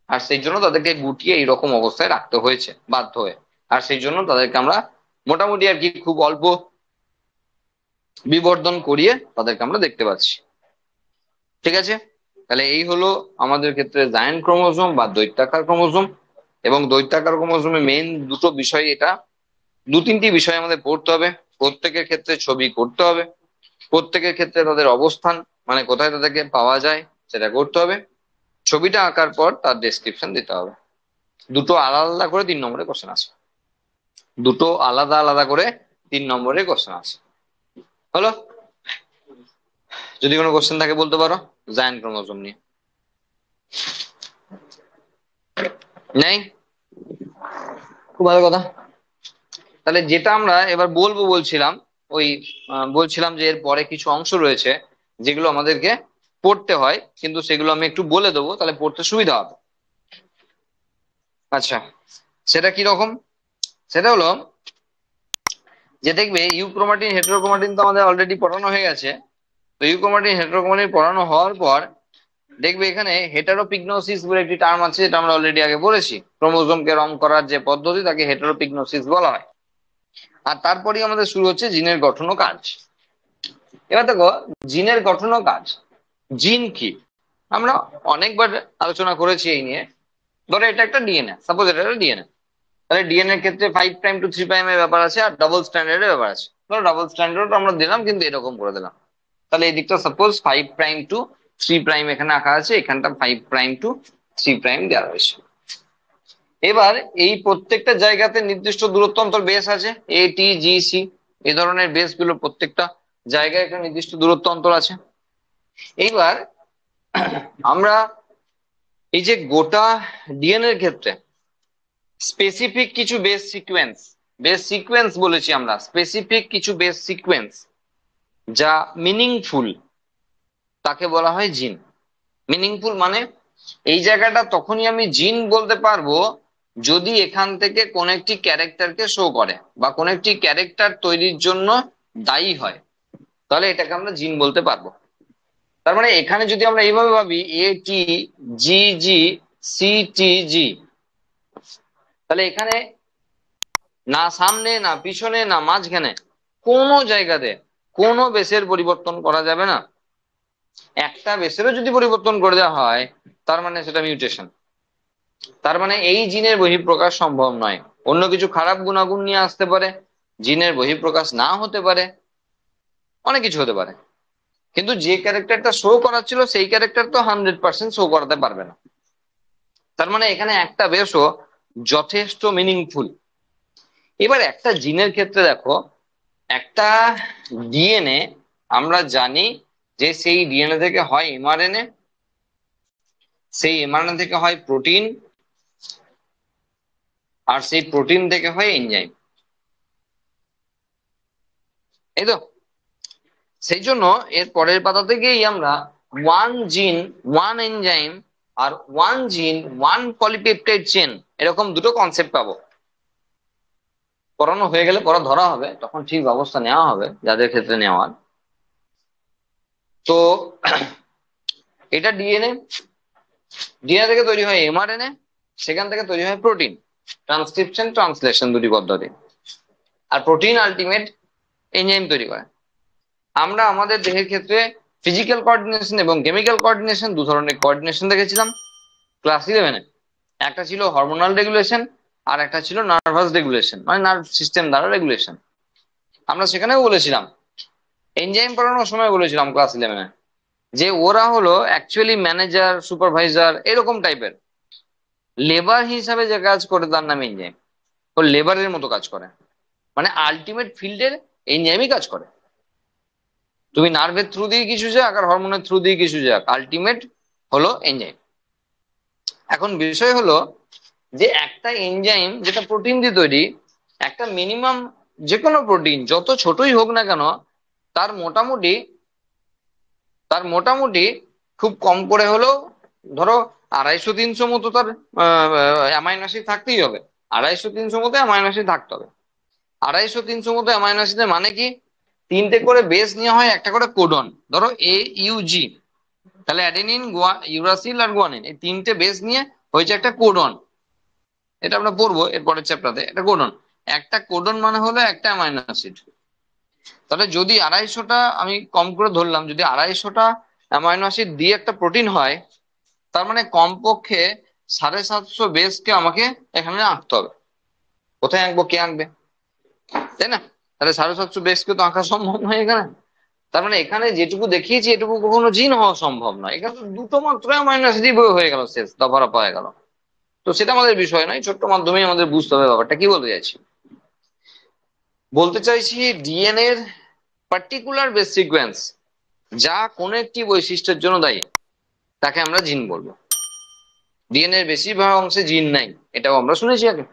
আর সেই জন্য তাদেরকে গুটিয়ে এইরকম অবস্থায় রাখতে হয়েছে বাধ্য হয়ে। আর সেই জন্য তাদেরকে আমরা মোটামুটি আর কি খুব অল্প বিবর্ধন করিয়ে তাদেরকে আমরা দেখতে পাচ্ছি। ঠিক আছে, তাহলে এই হলো আমাদের ক্ষেত্রে জায়ান্ট ক্রোমোজোম বা দৈত্যাকার ক্রোমোজোম। এবং দৈত্যাকার ক্রোমোজোমে মেইন দুটো বিষয়, এটা 2-3টি বিষয় আমাদের পড়তে হবে। প্রত্যেকের ক্ষেত্রে ছবি করতে হবে, প্রত্যেকের ক্ষেত্রে তাদের অবস্থান, মানে কোথায় তাদেরকে পাওয়া যায় সেটা করতে হবে। ছবিটা আঁকার পর তার ডেসক্রিপশন দিতে হবে। দুটো আলাদা আলাদা করে 3 নম্বরে কোশ্চেন আসে, দুটো আলাদা আলাদা করে 3 নম্বরে কোশ্চেন আসে। হলো, যদি কোনো কোশ্চেন থাকে বলতে পারো জায়ান্ট ক্রোমোজোম নিয়ে। নেই? খুব ভালো কথা। তাহলে যেটা আমরা এবার বলছিলাম, ওই বলছিলাম যে এর পরে কিছু অংশ রয়েছে যেগুলো আমাদেরকে পড়তে হয়, কিন্তু সেগুলো আমি একটু বলে দেবো, তাহলে পড়তে সুবিধা হবে। আচ্ছা, সেটা কি রকম? সেটা হলো যে দেখবে ইউক্রোমাটিন হেটারোক্রোমাটিন তো আমাদের অলরেডি পড়ানো হয়ে গেছে। তো ইউক্রোমাটিন হেটারোক্রোমাটিন পড়ানো হওয়ার পর দেখবে এখানে হেটারোপিগনোসিস বলে একটি টার্ম আছে, যেটা আমরা অলরেডি আগে বলেছি। ক্রোমোজোমকে রং করার যে পদ্ধতি তাকে হেটারোপিগনোসিস বলা হয়। আর তারপরেই আমাদের শুরু হচ্ছে জিনের গঠন ও কাজ। এবার দেখো জিনের গঠন ও কাজ। জিন কি আমরা অনেকবার আলোচনা করেছি এই নিয়ে। ধরো এটা একটা ডিএনএ, সাপোজ এটা একটা ডিএনএ, তাহলে ডিএনএ এর ক্ষেত্রে 5' to 3' এর ব্যাপার আছে, আর ডাবল স্ট্যান্ডার্ড এর ব্যাপার আছে। ধরো ডাবল স্ট্যান্ডার্ড আমরা দিলাম কিন্তু এরকম করে দিলাম, তাহলে এই দিকটা সাপোজ 5' to 3' এখানে আঁকা আছে, এখানটা 5' টু 3' দেওয়া রয়েছে। এবার এই প্রত্যেকটা জায়গাতে নির্দিষ্ট দূরত্ব অন্তর বেস আছে, ATGC, এই ধরনের বেস গুলো প্রত্যেকটা জায়গায় একটা নির্দিষ্ট দূরত্ব অন্তর আছে। এইবার আমরা এই যে গোটা ডিএনএ এর ক্ষেত্রে স্পেসিফিক কিছু বেস সিকোয়েন্স বলেছি আমরা, স্পেসিফিক কিছু বেস সিকোয়েন্স যা মিনিংফুল, তাকে বলা হয় জিন। মিনিংফুল মানে এই জায়গাটা তখনই আমি জিন বলতে পারবো যদি এখান থেকে কোন একটি ক্যারেক্টারকে শো করে বা কোন একটি ক্যারেক্টার তৈরির জন্য দায়ী হয়, তাহলে এটাকে আমরা জিন বলতে পারবো। তার মানে এখানে যদি আমরা এইভাবে ভাবি ATGGCTG, তাহলে এখানে না সামনে না পিছনে না মাঝখানে কোনো জায়গাতে কোনো বেসের পরিবর্তন করা যাবে না। একটা বেসেরও যদি পরিবর্তন করে দেওয়া হয় তার মানে সেটা মিউটেশন। তার মানে এই জিনের বহিঃপ্রকাশ সম্ভব নয়। অন্য কিছু খারাপ গুণাগুণ নিয়ে আসতে পারে, জিনের বহিঃপ্রকাশ না হতে পারে, অনেক কিছু হতে পারে, কিন্তু যে ক্যারেক্টারটা শো করাচ্ছিল সেই ক্যারেক্টার তো 100% শো করাতে পারবে না। তার মানে এখানে একটা বেসও যথেষ্ট মিনিংফুল। এবার একটা জিনের ক্ষেত্রে দেখো, একটা ডিএনএ আমরা জানি যে সেই ডিএনএ থেকে হয় এমআরএনএ, সেই এমআরএনএ থেকে হয় প্রোটিন, আর সেই প্রোটিন থেকে হয় এনজাইম, এই তো। সেই জন্য এর পরের পাতাতে গিয়েই আমরা ওয়ান জিন ওয়ান এনজাইম আর ওয়ান জিন ওয়ান পলিপেপটাইড চেন এরকম দুটো কনসেপ্ট পাবো। পড়ানো হয়ে গেলে পড়া ধরা হবে, তখন ঠিক ব্যবস্থা নেওয়া হবে যাদের ক্ষেত্রে নেওয়ার। তো এটা ডিএনএ, ডিএনএ থেকে তৈরি হয় এমআরএনএ, সেখান থেকে তৈরি হয় প্রোটিন, ট্রান্সক্রিপশন ট্রান্সলেশন দুটি পদ্ধতি, আর প্রোটিন আলটিমেট এনজাইম তৈরি করে। আমরা আমাদের দেহের ক্ষেত্রে ফিজিক্যাল কোঅর্ডিনেশন এবং কেমিক্যাল কোঅর্ডিনেশন দু ধরনের কোঅর্ডিনেশন দেখেছিলাম ক্লাস 11-এ। একটা ছিল হরমোনাল রেগুলেশন আর একটা ছিল নার্ভাস রেগুলেশন, মানে নার্ভ সিস্টেম দ্বারা রেগুলেশন। আমরা সেখানেও বলেছিলাম, এনজাইম পড়ানোর সময় বলেছিলাম ক্লাস 11-এ, যে ওরা হলো অ্যাকচুয়ালি ম্যানেজার সুপারভাইজার এরকম টাইপের, লেবার হিসাবে যে কাজ করে তার নাম এনজাইম। ও লেবারের মতো কাজ করে, মানে আলটিমেট ফিল্ডের এনজাইমই কাজ করে। তুমি নার্ভের থ্রু দিয়ে কিছু যাক আর হরমোনের থ্রু দিয়ে কিছু যাক, আলটিমেট হলো এনজাইম। এখন বিষয় হলো যে একটা এনজাইম যেটা প্রোটিন দিয়ে তৈরি, একটা মিনিমাম যে কোনো প্রোটিন যত ছোটই হোক না কেন তার মোটামুটি খুব কম করে হলেও ধরো 250-300 মতো তার অ্যামাইনো অ্যাসিড থাকতেই হবে। 250-300 মতো অ্যামাইনো অ্যাসিড থাকতে হবে। 250-300 মতো অ্যামাইনো অ্যাসিডের মানে কি, তিনটে করে বেস নেওয়া হয়, একটা করে কোডন, ধরো AUG, তাহলে অ্যাডেনিন ইউরাসিল আর গুয়ানিন, এই তিনটে বেস নিয়ে হয়েছে একটা কোডন। এটা আমরা পড়বো এর পরের চ্যাপ্টারে। এটা কোডন, একটা কোডন মানে হলো একটা অ্যামাইনো অ্যাসিড। তাহলে যদি 250টা, আমি কম করে ধরলাম, যদি 250টা অ্যামাইনো অ্যাসিড দিয়ে একটা প্রোটিন হয়, তার মানে কমপক্ষে 750 বেসকে আমাকে এখানে আঁকতে হবে। কোথায় আঁকবো, কে আঁকবে, তাই না? তাহলে 750 বেসকে তো আঁকা সম্ভব নয় এখানে। তার মানে এখানে যেটুকু দেখিয়েছি এটুকু কখনো জিন হওয়া সম্ভব নয়। এখানে তো দুটো মাত্র অ্যামাইনো অ্যাসিড হয়ে গেল, শেষ দফা রফা হয়ে গেল। তো সেটা আমাদের বিষয় নয়, ছোট্ট মাধ্যমেই আমাদের বুঝতে হবে ব্যাপারটা কি বলতে চাইছি। বলতে চাইছি ডিএনএ এর পার্টিকুলার বেস সিকোয়েন্স যা কোনো একটি বৈশিষ্ট্যের জন্য দায়ী, তাকে আমরা জিন বলবো। ডিএনএ এর বেশিরভাগ অংশে জিন নাই, এটাও আমরা শুনেছি আগে।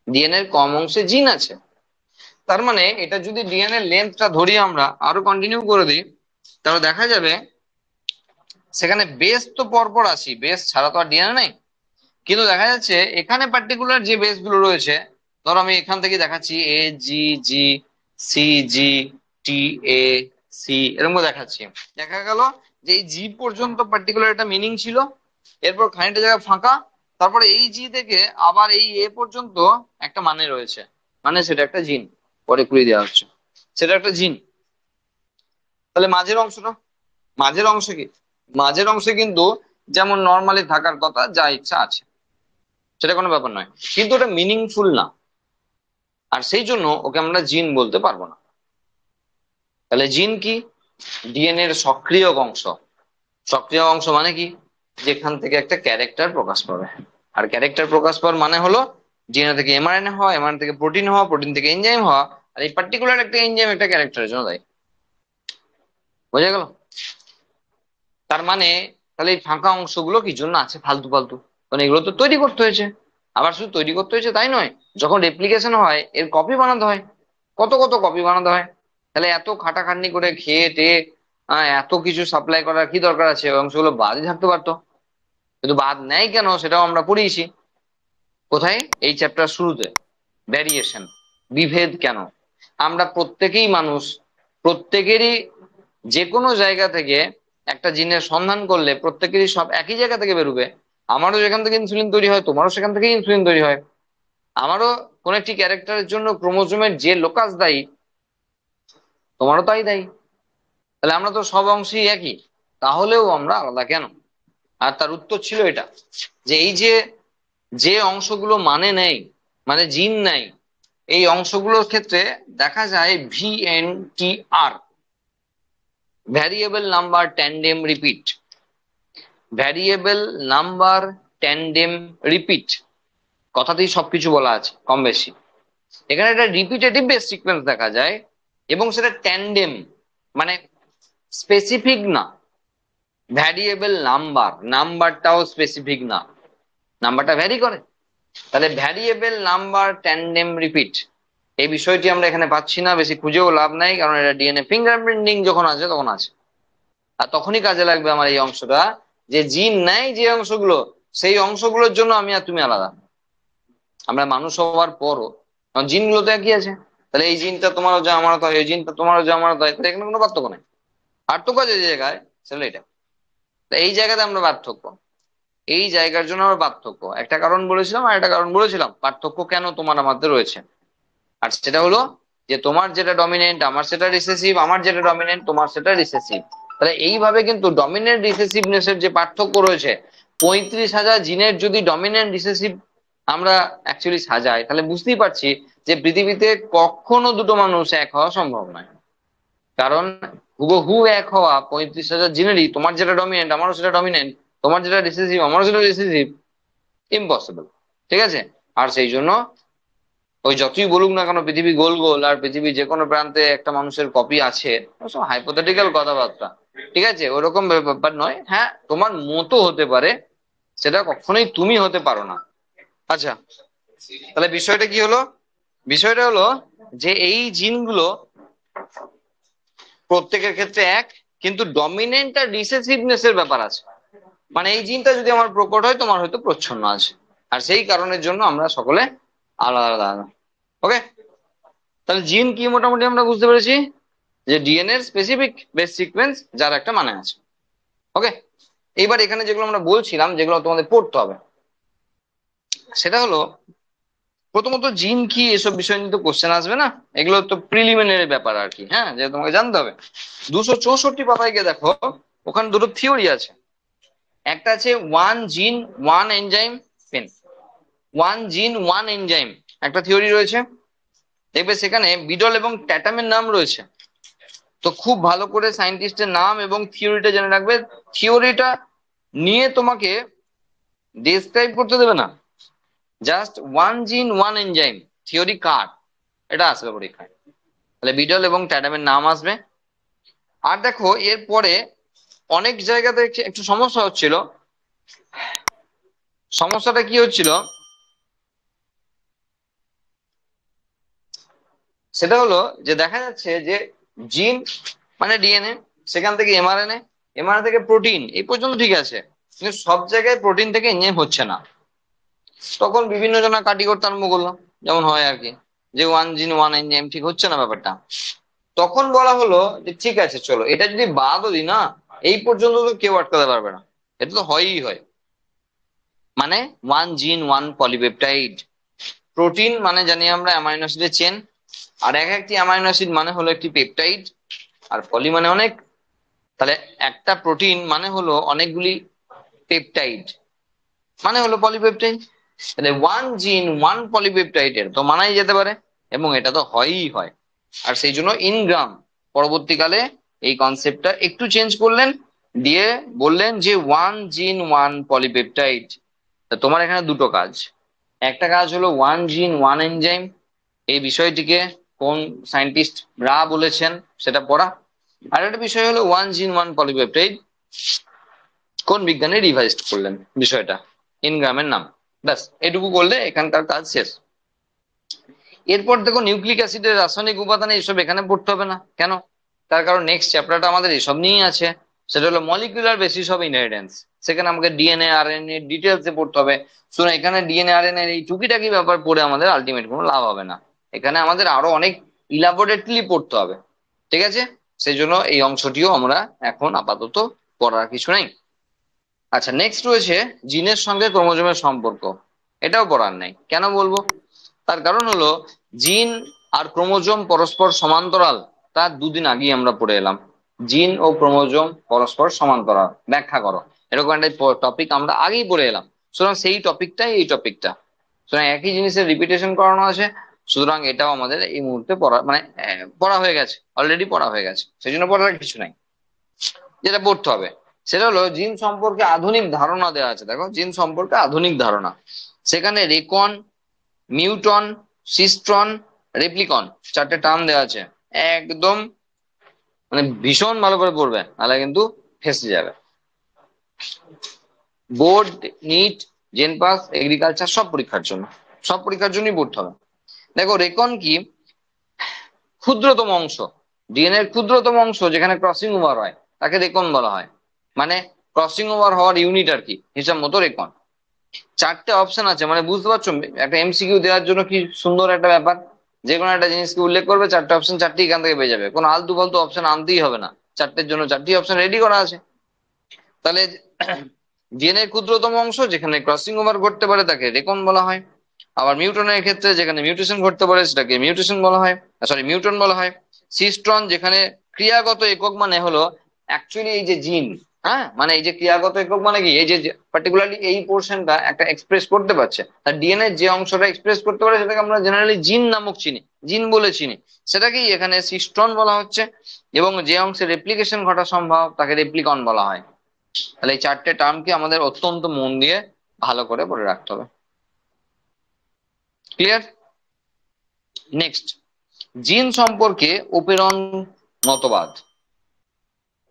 ডিএনএ এর কম অংশে জিন আছে। তার মানে এটা যদি ডিএনএ লেন্থটা ধরি, আমরা আরো কন্টিনিউ করে দিই, তাহলে দেখা যাবে সেখানে বেস তো পরপর আসি, বেস ছাড়া তো আর ডিএনএ নেই। কিন্তু দেখা যাচ্ছে এখানে পার্টিকুলার যে বেস গুলো রয়েছে, ধরো আমি এখান থেকে দেখাচ্ছি AGGCG TAC এরকম দেখাচ্ছি, দেখা গেল যে এই জি পর্যন্ত পার্টিকুলার একটা মিনিং ছিল, এরপর খানিকটা জায়গা ফাঁকা, তারপরে এই জি থেকে আবার এই এ পর্যন্ত একটা মানে রয়েছে, মানে সেটা একটা জিন, পরে ক্লু দেওয়া হচ্ছে সেটা একটা জিন। তাহলে মাঝের অংশ কি, মাঝের অংশে কিন্তু যেমন নর্মালি থাকার কথা, যা ইচ্ছা আছে, সেটা কোনো ব্যাপার নয়, কিন্তু ওটা মিনিংফুল না, আর সেই জন্য ওকে আমরা জিন বলতে পারবো না। তাহলে জিন কি, ডিএনএ এর সক্রিয় অংশ, সক্রিয় অংশ মানে কি? যেখান থেকে একটা ক্যারেক্টার প্রকাশ পাবে। আর ক্যারেক্টার প্রকাশ পাওয়ার মানে হলো ডিএনএ থেকে এমআরএনএ হওয়া, এমআরএনএ থেকে প্রোটিন হওয়া, প্রোটিন থেকে এনজাইম হওয়া। আর এই পার্টিকুলার একটা এনজাইম একটা ক্যারেক্টারের জন্য দায়ী। বোঝা গেল? তার মানে তাহলে এই ফাঁকা অংশগুলো কি জন্য আছে? ফালতু ফালতু, কারণ এগুলো তো তৈরি করতে হয়েছে। আবার শুধু তৈরি করতে হয়েছে তাই নয়, যখন রেপ্লিকেশন হয় এর কপি বানাতে হয়। কত কত কপি বানাতে হয়। তাহলে এত খাটাখাটনি করে খেয়ে টেয়ে এত কিছু সাপ্লাই করার কি দরকার আছে? ওই অংশগুলো বাদই থাকতে পারতো। কিন্তু বাদ নেয় কেন সেটাও আমরা পড়িয়েছি। কোথায়? এই চ্যাপ্টার শুরুতে। ভ্যারিয়েশন, বিভেদ কেন? আমরা প্রত্যেকেই মানুষ, প্রত্যেকেরই যে কোনো জায়গা থেকে একটা জিনের সন্ধান করলে প্রত্যেকেরই সব একই জায়গা থেকে বেরোবে। আমারও যেখান থেকে ইনসুলিন তৈরি হয়, তোমারও সেখান থেকে ইনসুলিন তৈরি হয়। আমারও কোন একটি ক্যারেক্টারের জন্য ক্রোমোজোমের যে লোকাস দায়ী, তোমারও তাই দায়ী। তাহলে আমরা তো সব অংশেই একই, তাহলেও আমরা আলাদা কেন? আর তার উত্তর ছিল এটা, যে এই যে যে অংশগুলো মানে নেই, মানে জিন নাই, এই অংশগুলোর ক্ষেত্রে দেখা যায় VNTR, variable number tandem repeat. Variable number tandem repeat কথাতেই সবকিছু বলা আছে কম বেশি। এখানে একটা রিপিটেটিভ বেস সিকোয়েন্স দেখা যায়, এবং সেটা ট্যান্ডেম, মানে স্পেসিফিক না। ভ্যারিয়েবল নাম্বার, নাম্বারটাও স্পেসিফিক না, নাম্বারটা ভ্যারি করে। তাহলে ভ্যারিয়েবল নাম্বার ট্যান্ডেম রিপিট, এই বিষয়টি আমরা এখানে পাচ্ছি না, বেশি খুঁজেও লাভ নাই, কারণ এটা ডিএনএ ফিঙ্গারপ্রিন্টিং যখন আছে তখন আছে। আর তখনই কাজে লাগবে আমার এই অংশটা, যে জিন নাই যে অংশগুলো, সেই অংশগুলোর জন্য আমি আর তুমি আলাদা। আমরা মানুষ হওয়ার পরও জিনগুলো তো একই আছে। তাহলে এই জিনটা তোমারও যা আমারও তাই, এই জিনটা তোমারও যা আমারও তাই, তাহলে এখানে কোনো পার্থক্য নেই। পার্থক্য যে জায়গায়, সেটা এটা। তা এই জায়গাতে আমরা পার্থক্য, এই জায়গার জন্য আমরা পার্থক্য একটা কারণ বলেছিলাম, আর একটা কারণ বলেছিলাম পার্থক্য কেন তোমার আমাদের রয়েছে। আর সেটা হলো যে তোমার যেটা ডমিনেন্ট আমার সেটা রিসেসিভ, আমার যেটা ডমিনেন্ট তোমার সেটা রিসেসিভ। তাহলে এইভাবে কিন্তু ডমিনেন্ট রিসেসিভনেস এর যে পার্থক্য রয়েছে, 35,000 জিনের যদি ডমিনেন্ট রিসেসিভ আমরা অ্যাকচুয়ালি সাজাই, তাহলে বুঝতেই পারছি যে পৃথিবীতে কখনো দুটো মানুষ এক হওয়া সম্ভব নয়। কারণ হুবহু এক হওয়া 35,000 জিনেরই, তোমার যেটা ডমিনেন্ট আমারও সেটা ডমিনেন্ট, তোমার যেটা রিসেসিভ আমারও সেটা রিসেসিভ, ইম্পসিবল। ঠিক আছে? আর সেই জন্য ওই যতই বলুক না কেন পৃথিবী গোল গোল, আর পৃথিবীর যে কোনো প্রান্তে একটা মানুষের কপি আছে, সব হাইপোথেটিক্যাল কথাবার্তা। ঠিক আছে? ওরকম ব্যাপার নয়। হ্যাঁ, তোমার মতো হতে পারে, সেটা কখনোই তুমি হতে পারো না। আচ্ছা, তাহলে বিষয়টা কি হলো? বিষয়টা হলো যে এই জিনগুলো প্রত্যেকের ক্ষেত্রে এক, কিন্তু ডমিনেন্ট আর রিসেসিভনেস এর ব্যাপার আছে। মানে এই জিনটা যদি আমার প্রকট হয়, তোমার হয়তো প্রচ্ছন্ন আছে। আর সেই কারণের জন্য আমরা সকলে আলাদা আলাদা। ওকে? তাহলে জিন কি মোটামুটি আমরা বুঝতে পেরেছি, যে ডিএনএ এর স্পেসিফিক বেস সিকোয়েন্স যার একটা মানে আছে। ওকে? এইবার এখানে যেগুলো আমরা বলছিলাম, যেগুলো তোমাদের পড়তে হবে, সেটা হলো প্রথমত জিন কি, এসব বিষয় নিয়ে তো কোশ্চেন আসবে না, এগুলো তো প্রিলিমিনারি ব্যাপার আর কি। হ্যাঁ, যে তোমাকে জানতে হবে। 264 পাতায় গিয়ে দেখো, ওখানে দুটো থিওরি আছে। একটা আছে ওয়ান জিন ওয়ান এনজাইম পেন, ওয়ান জিন ওয়ান এনজাইম একটা থিওরি রয়েছে। দেখবে সেখানে বিডল এবং ট্যাটামের নাম রয়েছে। তো খুব ভালো করে সায়েন্টিস্টের নাম এবং থিওরিটা জেনে রাখবে। থিওরিটা নিয়ে তোমাকে ডেসক্রাইব করতে দেবে না, জাস্ট ওয়ান জিন ওয়ান এনজাইম থিওরি কার, এটা আসবে পরীক্ষায়। তাহলে বিডল এবং ট্যাটামের নাম আসবে। আর দেখো এরপরে অনেক জায়গাতে একটু সমস্যা হচ্ছিল। সমস্যাটা কি হচ্ছিল, সেটা হলো যে দেখা যাচ্ছে যে জিন মানে ডিএনএ, সেখান থেকে এমআরএনএ, এমআরএনএ থেকে প্রোটিন, এই পর্যন্ত ঠিক আছে, কিন্তু সব জায়গায় প্রোটিন থেকে এনজাইম হচ্ছে না। তখন বিভিন্ন জনা কাটি করতে আরম্ভ করলো, যেমন হয় আর কি, যে ওয়ান জিন ওয়ান এনজাইম ঠিক হচ্ছে না ব্যাপারটা। তখন বলা হলো যে ঠিক আছে চলো এটা যদি বাদও দিই না, এই পর্যন্ত তো কেউ আটকাতে পারবে না, এটা তো হয়ই হয়। মানে ওয়ান জিন ওয়ান পলিপেপটাইড। প্রোটিন মানে জানি আমরা অ্যামাইনো অ্যাসিডের চেন, আর এক একটি অ্যামাইনো অ্যাসিড মানে হলো একটি পেপটাইড, আর পলি মানে অনেক। তাহলে একটা প্রোটিন মানে হলো অনেকগুলি পেপটাইড, মানে হলো পলিপেপটাইড। তাহলে ওয়ান জিন ওয়ান পলিপেপটাইডের তো মানাই যেতে পারে, এবং এটা তো হয়ই হয়। আর সেই জন্য ইনগ্রাম পরবর্তীকালে এই কনসেপ্টটা একটু চেঞ্জ করলেন, দিয়ে বললেন যে ওয়ান জিন ওয়ান পলিপেপটাইড। তোমার এখানে দুটো কাজ। একটা কাজ হলো ওয়ান জিন ওয়ান এনজাইম, এই বিষয়টিকে কোন সায়েন্টিস্ট রা বলেছেন সেটা পড়া। আর একটা বিষয় হলো ওয়ান জিন ওয়ান পলিপেপটাইড কোন বিজ্ঞানী রিভাইজ করলেন বিষয়টা, ইনগ্রামের নাম। ব্যাস এটুকু করলে এখানকার কাজ শেষ। এরপর দেখো নিউক্লিক অ্যাসিডের রাসায়নিক উপাদান এইসব এখানে পড়তে হবে না। কেন? তার কারণ নেক্সট চ্যাপ্টারটা আমাদের এসব নিয়েই আছে। সেটা হলো মলিকুলার বেসিস অফ ইনহেরিটেন্স। সেখানে আমাকে ডিএনএ আরএনএ ডিটেলস এ পড়তে হবে। শুনো, এখানে ডিএনএ আরএনএ এই টুকিটাকি ব্যাপার পড়ে আমাদের আলটিমেট কোনো লাভ হবে না। এখানে আমাদের আরো অনেক ইলাবোরেটলি পড়তে হবে। ঠিক আছে, সেই জন্য এই অংশটিও আমরা এখন আপাতত পড়ার কিছু নেই। আচ্ছা, নেক্সট রয়েছে জিনের সঙ্গে ক্রোমোজোমের সম্পর্ক। এটাও পড়ার নেই। কেন বলবো? তার কারণ হলো জিন আর ক্রোমোজোম পরস্পর সমান্তরাল। তার দুদিন আগেই আমরা পড়ে এলাম, জিন ও ক্রোমোজোম পরস্পর সমান্তরাল ব্যাখ্যা করো, এরকম একটা টপিক আমরা আগেই পড়ে এলাম। সুতরাং সেই টপিকটাই এই টপিকটা, সুতরাং একই জিনিসের রিপিটেশন করানো আছে। সুতরাং এটাও আমাদের এই মুহূর্তে পড়া মানে পড়া হয়ে গেছে, অলরেডি পড়া হয়ে গেছে, সেই জন্য পড়ার কিছু নাই। যেটা পড়তে হবে সেটা হলো জিন সম্পর্কে আধুনিক ধারণা দেওয়া আছে। দেখো, জিন সম্পর্কে আধুনিক ধারণা, সেখানে রেকন, মিউটন, সিস্ট্রন, রেপ্লিকন, চারটে টার্ম দেওয়া আছে। একদম মানে ভীষণ ভালো করে পড়বে, নাহলে কিন্তু ফেঁসে যাবে। বোর্ড, নিট, জেনপাস, এগ্রিকালচার সব পরীক্ষার জন্য, সব পরীক্ষার জন্যই পড়তে হবে। দেখো, রেকন কি? ক্ষুদ্রতম অংশ, ডিএনএর ক্ষুদ্রতম অংশ যেখানে ক্রসিং ওভার হয় তাকে রেকন বলা হয়। মানে ক্রসিং ওভার হওয়ার ইউনিট আর কি, হিসাব মতো রেকন। চারটে অপশন আছে, মানে বুঝতে পারছো একটা এমসিকিউ দেওয়ার জন্য কি সুন্দর একটা ব্যাপার। যে কোনো একটা জিনিসকে উল্লেখ করবে, চারটে অপশন, চারটি এখান থেকে পেয়ে যাবে, কোনো আলতু ফালতু অপশন আনতেই হবে না, চারটের জন্য চারটি অপশন রেডি করা আছে। তাহলে ডিএনএ ক্ষুদ্রতম অংশ যেখানে ক্রসিং ওভার ঘটতে পারে তাকে রেকন বলা হয়। আবার মিউটনের ক্ষেত্রে যেখানে মিউটেশন ঘটতে পারে সেটাকে মিউটেশন বলা হয়, সরি মিউটন বলা হয়। সিস্ট্রন যেখানে ক্রিয়াগত একক মানে হলো অ্যাকচুয়ালি এই যে জিন, হ্যাঁ, মানে এই যে ক্রিয়াগত একক মানে কি, এই যে পার্টিকুলারলি এই পোর্শনটা একটা এক্সপ্রেস করতে পারছে, তার ডিএনএ যে অংশটা এক্সপ্রেস করতে পারে সেটাকে আমরা জেনারেলি জিন নামক চিনি, জিন বলে চিনি, সেটাকেই এখানে সিস্ট্রন বলা হচ্ছে। এবং যে অংশে রেপ্লিকেশন ঘটা সম্ভব তাকে রেপ্লিকন বলা হয়। তাহলে এই চারটে টার্মকে আমাদের অত্যন্ত মন দিয়ে ভালো করে পড়ে রাখতে হবে। ক্লিয়ার? নেক্সট, জিন সম্পর্কে ওপেরন মতবাদ।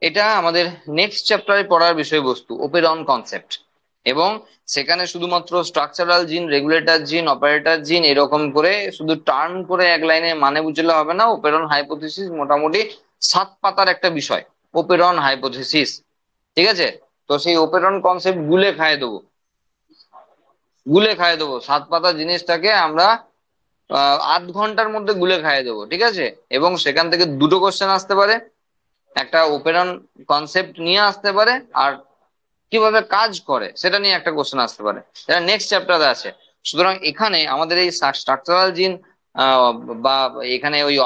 এটা আমাদের নেক্সট চ্যাপ্টারে পড়ার বিষয়বস্তু, ওপেরন কনসেপ্ট। এবং সেখানে শুধুমাত্র স্ট্রাকচারাল জিন, রেগুলেটর জিন, অপারেটর জিন এরকম করে শুধু টার্ম করে এক লাইনে মানে বুঝলে হবে না। ওপেরন হাইপোথিসিস মোটামুটি 7 পাতার একটা বিষয়, ওপেরন হাইপোথিসিস। ঠিক আছে, তো সেই ওপেরন কনসেপ্ট গুলে খাইয়ে দেবো, গুলে খাইয়ে দেবো 7 পাতা জিনিসটাকে আমরা 8 ঘন্টার মধ্যে গুলে খাইয়ে দেবো। ঠিক আছে, এবং সেখান থেকে দুটো কোশ্চেন আসতে পারে, একটা ওপেরন কনসেপ্ট নিয়ে আসতে পারে, আর কিভাবে কাজ করে সেটা নিয়ে একটা কোশ্চেন আসতে পারে, এটা নেক্সট চ্যাপ্টারে আছে। সুতরাং এখানে আমাদের এই স্ট্রাকচারাল জিন বা এখানে ওই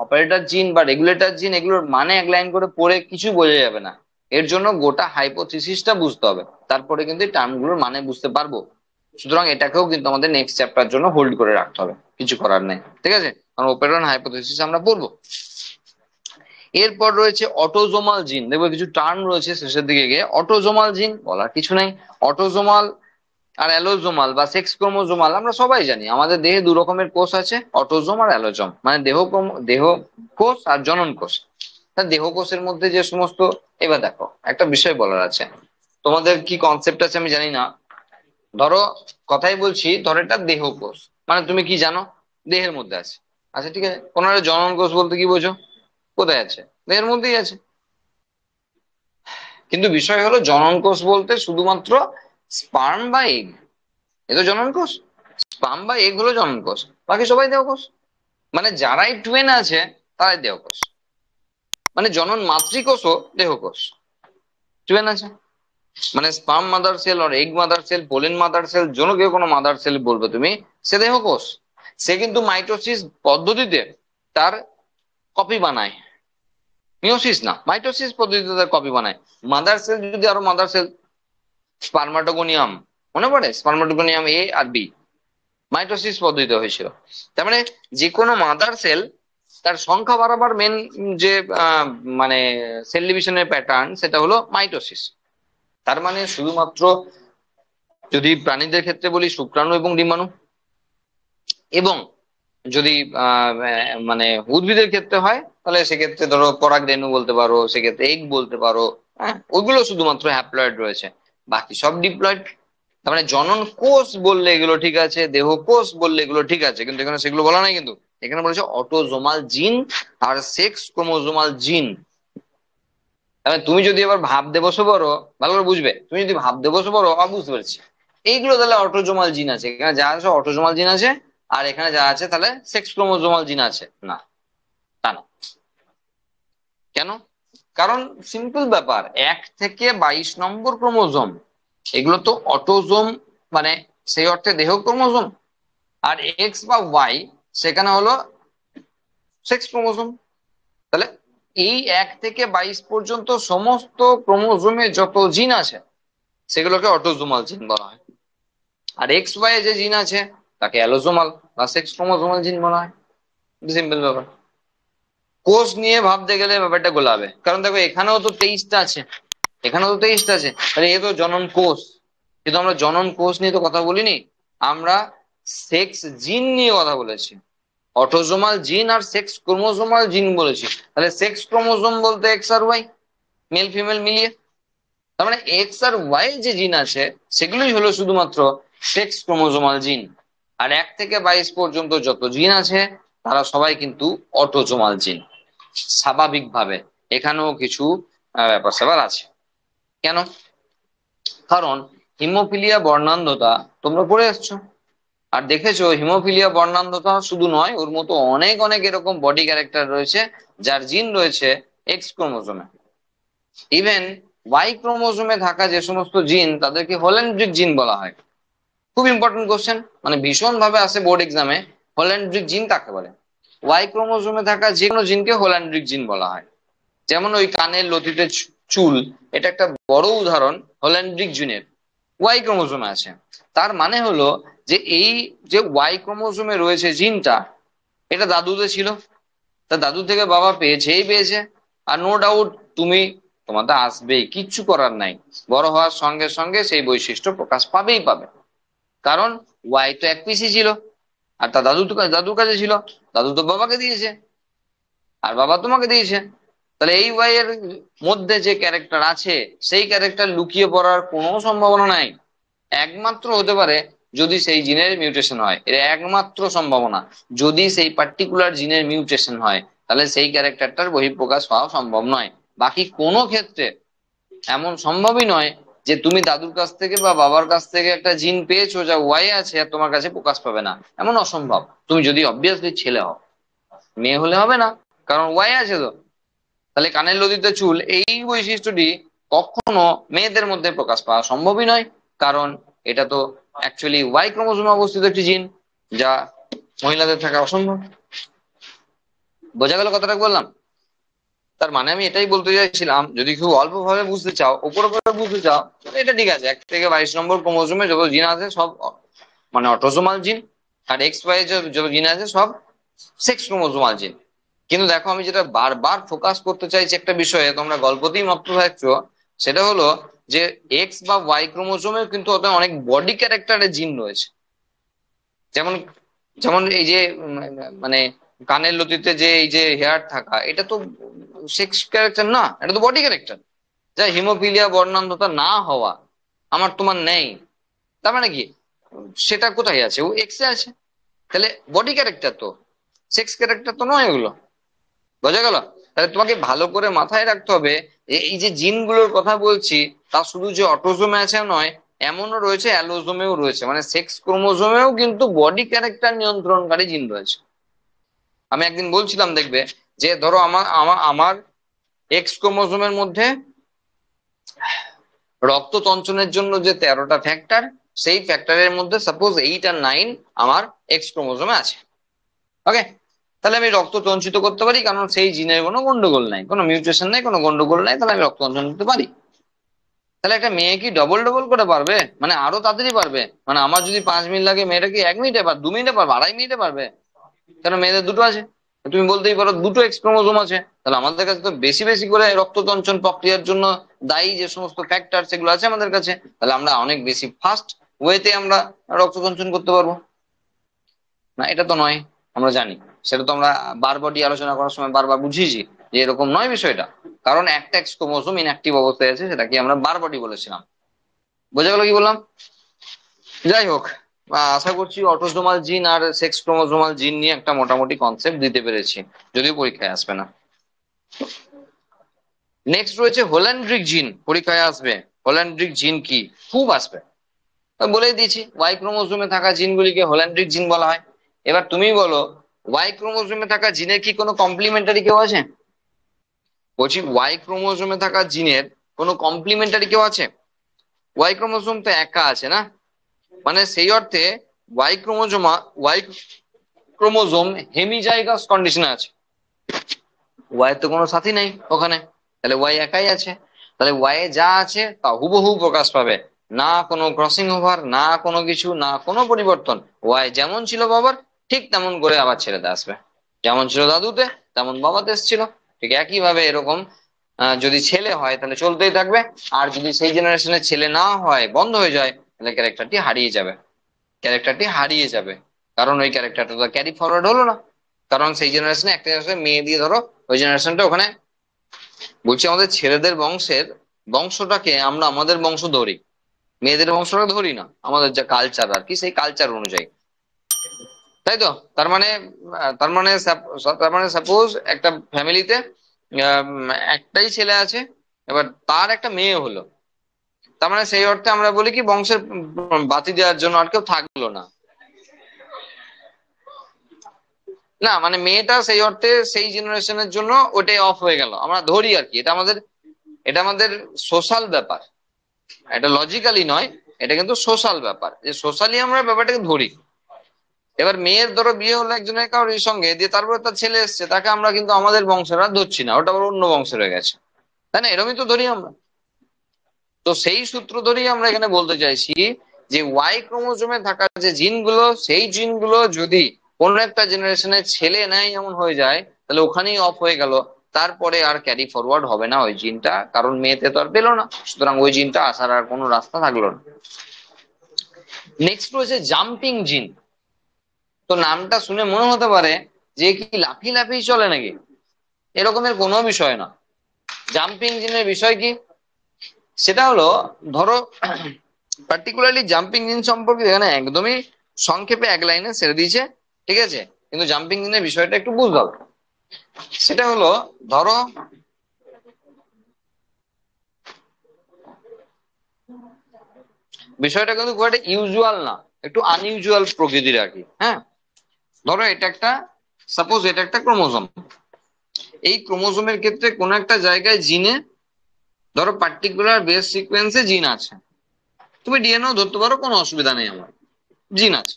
অপারেটর জিন বা রেগুলেটর জিন এগুলোর মানে এক লাইন করে পড়ে কিছু বোঝা যাবে না। এর জন্য গোটা হাইপোথিসিসটা বুঝতে হবে, তারপরে কিন্তু এই টার্মগুলোর মানে বুঝতে পারবো। সুতরাং এটাকেও কিন্তু আমাদের নেক্সট চ্যাপ্টার জন্য হোল্ড করে রাখতে হবে, কিছু করার নেই। ঠিক আছে, কারণ ওপেরন হাইপোথিসিস আমরা পড়বো। এরপর রয়েছে অটোজোমাল জিন, দেখবো কিছু টার্ম রয়েছে শেষের দিকে গিয়ে। অটোজোমাল জিন বলার কিছু নাই। অটোজোমাল আর অ্যালোজোমাল বা সেক্স ক্রোমোজোমাল আমরা সবাই জানি, আমাদের দেহে 2 রকমের কোষ আছে, অটোজোম আর অ্যালোজোম, মানে দেহ কোষ আর জনন কোষ। তা দেহ কোষের মধ্যে যে সমস্ত, এবার দেখো একটা বিষয় বলার আছে, তোমাদের কি কনসেপ্ট আছে আমি জানি না। ধরো, কথাই বলছি, ধরো এটা দেহ কোষ, মানে তুমি কি জানো দেহের মধ্যে আছে। আচ্ছা ঠিক আছে, কোনো একটা জনন কোষ বলতে কি বোঝো? কোথায় আছে? দেহের মধ্যেই আছে। কিন্তু বিষয় হলো জনন কোষ বলতে শুধুমাত্র স্পার্ম বা এগ, এ তো জনন কোষ। স্পার্ম বা এগ হলো জনন কোষ, বাকি সবাই দেহকোষ। মানে যারাই টুয়েন আছে তারাই দেহকোষ, মানে জনন মাতৃকোষও দেহকোষ, টুয়েন আছে। মানে স্পার্ম মাদার সেল আর egg mother cell, pollen mother cell, কেউ কোনো মাদার সেল বলবে তুমি, সে দেহকোষ। সে কিন্তু মাইটোসিস পদ্ধতিতে তার কপি বানায়, মিওসিস না, মাইটোসিস পদ্ধতিতে তার কপি বানায়। মাদার সেল যদি আরো মাদার সেল, স্পার্মাটোগোনিয়াম, মনে পড়ে স্পার্মাটোগোনিয়াম A আর B, মাইটোসিস পদ্ধতিতে হয়েছিল। তার মানে যে কোনো মাদার সেল তার সংখ্যা বাড়াবার মেন যে মানে সেল ডিভিশনের প্যাটার্ন সেটা হলো মাইটোসিস। তার মানে শুধুমাত্র যদি প্রাণীদের ক্ষেত্রে বলি শুক্রাণু এবং ডিম্বাণু, এবং যদি মানে উদ্ভিদের ক্ষেত্রে হয় তাহলে সেক্ষেত্রে ধরো পরাগরেণু বলতে পারো, সেক্ষেত্রে এগ বলতে পারো। হ্যাঁ, ওইগুলো শুধুমাত্র হ্যাপ্লয়েড রয়েছে, বাকি সব ডিপ্লয়েড। তার মানে জনন কোষ বললে এগুলো ঠিক আছে, দেহ কোষ বললে এগুলো ঠিক আছে, কিন্তু এখানে সেগুলো বলা নাই। কিন্তু এখানে বলেছে অটোজোমাল জিন আর সেক্স ক্রোমোজোমাল জিন। তুমি যদি এবার ভাবতে বসে পড়ো, ভালো করে বুঝবে, তুমি যদি ভাবতে বসে পড়ো বুঝতে পারছি এইগুলো তাহলে অটোজোমাল জিন আছে, এখানে যা আছে অটোজোমাল জিন আছে, আর এখানে যা আছে তাহলে সেক্স ক্রোমোজোমাল জিন আছে। না, তা না। কেন? কারণ সিম্পল ব্যাপার, 1 থেকে 22 নম্বর ক্রোমোজোম এগুলো তো অটোজোম, মানে সেই অর্থে দেহ ক্রোমোজোম। আর এক্স বা ওয়াই সেখানে হলো সেক্স ক্রোমোজোম। তাহলে এই 1 থেকে 22 পর্যন্ত সমস্ত ক্রোমোজোমে যত জিন আছে সেগুলোকে অটোজোমাল জিন বলা হয়। আর এক্স ওয়াই যে জিন আছে তাকে অ্যালোজোমাল বা সেক্স ক্রোমোজোমাল জিন বলা হয়। সিম্পল ব্যাপার। কোষ নিয়ে ভাবতে গেলে ব্যাপারটা গোলাবে, কারণ দেখো এখানেও তো 23টা আছে, এখানেও তো 23টা আছে, তাহলে এ তো জনন কোষ। কিন্তু আমরা জনন কোষ নিয়ে তো কথা বলিনি, আমরা সেক্স জিন নিয়ে কথা বলেছি। অটোজোমাল জিন আর সেক্স ক্রোমোজোমাল জিন বলেছি। তাহলে সেক্স ক্রোমোজোম বলতে এক্স আর ওয়াই, মেল ফিমেল মিলিয়ে। তার মানে এক্স আর ওয়াই যে জিন আছে সেগুলোই হলো শুধুমাত্র সেক্স ক্রোমোজোমাল জিন। আর 1 থেকে 22 পর্যন্ত যত জিন আছে তারা সবাই কিন্তু অটোজোমাল জিন। স্বাভাবিকভাবে এখানেও কিছু ব্যাপার স্যাপার আছে। কেন? কারণ হিমোফিলিয়া বর্ণান্ধতা তোমরা পড়ে আসছো, আর দেখেছো হিমোফিলিয়া বর্ণান্ধতা শুধু নয়, ওর মতো অনেক অনেক এরকম বডি ক্যারেক্টার রয়েছে যার জিন রয়েছে এক্স ক্রোমোজোমে। ইভেন ওয়াই ক্রোমোজোমে থাকা যে সমস্ত জিন তাদেরকে হল্যান্ড্রিক জিন বলা হয়। খুব ইম্পর্টেন্ট কোশ্চেন, মানে ভীষণ ভাবে আসে বোর্ড এক্সামে, হল্যান্ড্রিক জিন কাকে বলে। ওয়াই ক্রোমোজোমে থাকা যে কোনো জিনকে হল্যান্ড্রিক জিন বলা হয়। যেমন ওই কানের লতিতে চুল, এটা একটা বড় উদাহরণ হল্যান্ড্রিক জিনের, ওয়াই ক্রোমোজোমে আছে। তার মানে হলো যে এই যে ওয়াই ক্রোমোজোমে রয়েছে জিনটা, এটা দাদুতে ছিল, তা দাদু থেকে বাবা পেয়েছেই পেয়েছে। আর নো ডাউট তুমি, তোমার তো আসবেই, কিচ্ছু করার নাই, বড় হওয়ার সঙ্গে সঙ্গে সেই বৈশিষ্ট্য প্রকাশ পাবেই পাবে। কারণ ওয়াই তো এক পিসি ছিল, আর তার দাদু তো দাদুর কাছে ছিল, দাদু তো বাবাকে দিয়েছে, আর বাবা তোমাকে দিয়েছে। তাহলে এই ওয়াই এর মধ্যে যে ক্যারেক্টার আছে সেই ক্যারেক্টার লুকিয়ে পড়ার কোনো সম্ভাবনা নাই। একমাত্র হতে পারে যদি সেই জিনের মিউটেশন হয়, এর একমাত্র সম্ভাবনা যদি সেই পার্টিকুলার জিনের মিউটেশন হয়, তাহলে সেই ক্যারেক্টারটার বহিঃপ্রকাশ হওয়া সম্ভব নয়। বাকি কোনো ক্ষেত্রে এমন সম্ভবই নয় যে তুমি দাদুর কাছ থেকে বা বাবার কাছ থেকে একটা জিন পেয়েছো যা ওয়াই আছে আর তোমার কাছে প্রকাশ পাবে না, এমন অসম্ভব। তুমি যদি অবভিয়াসলি ছেলে হও, মেয়ে হলে হবে না, কারণ ওয়াই আছে তো। তাহলে কানের লতিতে চুল এই বৈশিষ্ট্যটি কখনো মেয়েদের মধ্যে প্রকাশ পাওয়া সম্ভবই নয়, কারণ এটা তো অ্যাকচুয়ালি ওয়াই ক্রোমোজোমে অবস্থিত একটি জিন, যা মহিলাদের থাকা অসম্ভব। বোঝা গেল কথাটা বললাম? তার মানে আমি এটাই বলতে চাইছিলাম, যদি খুব অল্প ভাবে বুঝতে চাও, উপর উপরে বুঝতে চাও, তাহলে এটা ঠিক আছে, 1 থেকে 22 নম্বর ক্রোমোজোমে যত জিন আছে সব মানে অটোজোমাল জিন, আর এক্স ওয়াই যত জিন আছে সব সেক্স ক্রোমোজোমাল জিন। কিন্তু দেখো আমি যেটা বারবার ফোকাস করতে চাইছি একটা বিষয়ে, তোমরা গল্পতেই মত্ত থাকছো, সেটা হলো যে এক্স বা ওয়াই ক্রোমোজোমে কিন্তু ওদের অনেক বডি ক্যারেক্টারের জিন রয়েছে। যেমন যেমন এই যে মানে কানের লতিতে যে এই যে হেয়ার থাকা, এটা তো সেক্স ক্যারেক্টার না, এটা তো বডি ক্যারেক্টার। যা হিমোফিলিয়া বর্ণান্ধতা না হওয়া আমার তোমার নেই, তার মানে কি সেটা কোথায় আছে? ও এক্সে আছে। তাহলে বডি ক্যারেক্টার তো, সেক্স ক্যারেক্টার তো নয় ওগুলো। বোঝা গেল? তাহলে তোমাকে ভালো করে মাথায় রাখতে হবে যে এই যে জিনগুলোর কথা বলছি তা শুধু যে অটোজোমে আছে নয়, এমনও রয়েছে অ্যালোজোমেও রয়েছে, মানে সেক্স ক্রোমোজোমেও কিন্তু বডি ক্যারেক্টার নিয়ন্ত্রণকারী জিন রয়েছে। আমি একদিন বলছিলাম দেখবে, যে ধরো আমার আমার আমার এক্স ক্রোমোজোমের মধ্যে রক্ত তঞ্চনের জন্য যে 13টা ফ্যাক্টর, সেই ফ্যাক্টরের মধ্যে সাপোজ 8 আর 9 আমার এক্স ক্রোমোজোমে আছে। ওকে, তাহলে আমি রক্ত তঞ্চিত করতে পারি, কারণ সেই জিনের কোনো গন্ডগোল নাই, কোনো মিউটেশন নাই, কোনো গন্ডগোল নাই, তাহলে আমি রক্ত তঞ্চন করতে পারি। তাহলে একটা মেয়ে কি ডবল ডবল করে পারবে? মানে আরো তাড়াতাড়ি পারবে? মানে আমার যদি 5 মিনিট লাগে, মেয়েটা কি 1 মিনিটে পারবে, 2 মিনিটে পারবে, 2.5 মিনিটে পারবে? কেন, মেয়েদের দুটো আছে। তুমি বলতেই পারো দুটো এক্স ক্রোমোজোম আছে, তাহলে আমাদের কাছে তো বেশি বেশি করে রক্ততঞ্চন প্রক্রিয়ার জন্য দায়ী যে সমস্ত ফ্যাক্টর সেগুলো আছে আমাদের কাছে, তাহলে আমরা অনেক বেশি ফাস্ট ওয়েতে আমরা রক্ততঞ্চন করতে পারবো। না, এটা তো নয়, আমরা জানি। সেটা তো আমরা বারবারই আলোচনা করার সময় বারবার বুঝিয়েছি যে এরকম নয় বিষয়টা। কারণ একটা এক্স ক্রোমোজোম ইনঅ্যাক্টিভ অবস্থায় আছে, সেটাকে আমরা বারবারই বলেছিলাম। বোঝা গেল কি বললাম? যাই হোক, আশা করছি অটোজোমাল জিন আর সেক্স ক্রোমোজোমাল জিন নিয়ে একটা মোটামুটি কনসেপ্ট দিতে পেরেছি, যদিও পরীক্ষায় আসবে না। নেক্সট রয়েছে হোল্যান্ড্রিক জিন, পরীক্ষায় আসবে। হোল্যান্ড্রিক জিন কি? খুব আসবে। বলেই দিয়েছি, ওয়াই ক্রোমোজোমে থাকা জিনগুলিকে হোল্যান্ড্রিক জিন বলা হয়। এবার তুমি বলো, ওয়াই ক্রোমোজোমে থাকা জিনের কি কোনো কমপ্লিমেন্টারি কেউ আছে? বলছি, ওয়াই ক্রোমোজোমে থাকা জিনের কোনো কমপ্লিমেন্টারি কেউ আছে? ওয়াই ক্রোমোজোম তো একা আছে না, মানে সেই অর্থে ওয়াই ক্রোমোজোম হেমিজাইগাস কন্ডিশনে আছে। ওয়াই তো কোনো সাথী নেই ওখানে, তাহলে ওয়াই একাই আছে। তাহলে ওয়াই এ যা আছে তা হুবহু প্রকাশ পাবে, না কোনো ক্রসিং ওভার, না কোনো কিছু, না কোনো পরিবর্তন। ওয়াই যেমন ছিল বাবার, ঠিক তেমন করে আবার ছেড়ে আসবে। যেমন ছিল দাদুতে, তেমন বাবাতে এসেছিল। ঠিক একই ভাবে এরকম যদি ছেলে হয় তাহলে চলতেই থাকবে, আর যদি সেই জেনারেশনে ছেলে না হয়, বন্ধ হয়ে যায়, তাহলে ক্যারেক্টারটি হারিয়ে যাবে। ক্যারেক্টারটি হারিয়ে যাবে, কারণ ওই ক্যারেক্টারটা তো ক্যারি ফরওয়ার্ড হলো না। কারণ সেই জেনারেশনে একটা জেনারেশনে মেয়ে দিয়ে ধরো ওই জেনারেশনটা ওখানে। বলছি, আমাদের ছেলেদের বংশের বংশটাকে আমরা আমাদের বংশ ধরি, মেয়েদের বংশটা ধরি না, আমাদের যা কালচার আর কি, সেই কালচার অনুযায়ী, তাই তো? তার মানে সাপোজ একটা ফ্যামিলিতে একটাই ছেলে আছে, এবার তার একটা মেয়ে হলো। তার মানে সেই অর্থে আমরা বলি কি, বংশের বাতি দেওয়ার জন্য আর কেউ থাকলো না। না মানে মেয়েটা সেই অর্থে সেই জেনারেশনের জন্য ওটাই অফ হয়ে গেল, আমরা ধরি আর কি। এটা আমাদের সোশ্যাল ব্যাপার, এটা লজিক্যালি নয়, এটা কিন্তু সোশ্যাল ব্যাপার, যে সোশ্যালি আমরা ব্যাপারটাকে ধরি। এবার মেয়ের ধরো বিয়ে হলো একজনের কারোর সঙ্গে, দিয়ে তারপরে তার ছেলে এসছে, তাকে আমরা কিন্তু আমাদের বংশের আর ধরছি না, ওটা আবার অন্য বংশের হয়ে গেছে, তাই না? এরকমই তো ধরি আমরা। তো সেই সূত্র ধরেই আমরা এখানে বলতে চাইছি যে ওয়াই ক্রোমোজোমে থাকা যে জিনগুলো, সেই জিনগুলো যদি কোনো একটা জেনারেশনের ছেলে নেয় এমন হয়ে যায়, তাহলে ওখানেই অফ হয়ে গেল। তারপরে আর ক্যারি ফরওয়ার্ড হবে না ওই জিনটা, কারণ মেয়েতে তো আর পেলো না, সুতরাং ওই জিনটা আসার আর কোনো রাস্তা থাকলো না। নেক্সট রয়েছে জাম্পিং জিন। তো নামটা শুনে মনে হতে পারে যে কি লাফিয়ে লাফিয়ে চলে নাকি, এরকমের কোনো বিষয় না। জাম্পিং জিনের বিষয় কি? সেটা হলো, ধরো পার্টিকুলারলি জাম্পিং জিন সম্পর্কে এখানে একদমই সংক্ষেপে এক লাইনে ছেড়ে দিয়েছে, ঠিক আছে? কিন্তু জাম্পিং জিনের বিষয়টা একটু বুঝতে হবে। সেটা হলো, ধরো বিষয়টা কিন্তু খুব একটা ইউজুয়াল না, একটু আনইউজুয়াল প্রকৃতির আর কি। হ্যাঁ, ধরো সাপোজ এটা একটা ক্রোমোজোম। এই ক্রোমোজোমের ক্ষেত্রে কোন একটা জায়গায় জিনে, ধরো পার্টিকুলার বেস সিকোয়েন্সে জিন আছে, তুমি ডিএনএও ধরতে পারো, কোনো অসুবিধা নেই, আমার জিন আছে।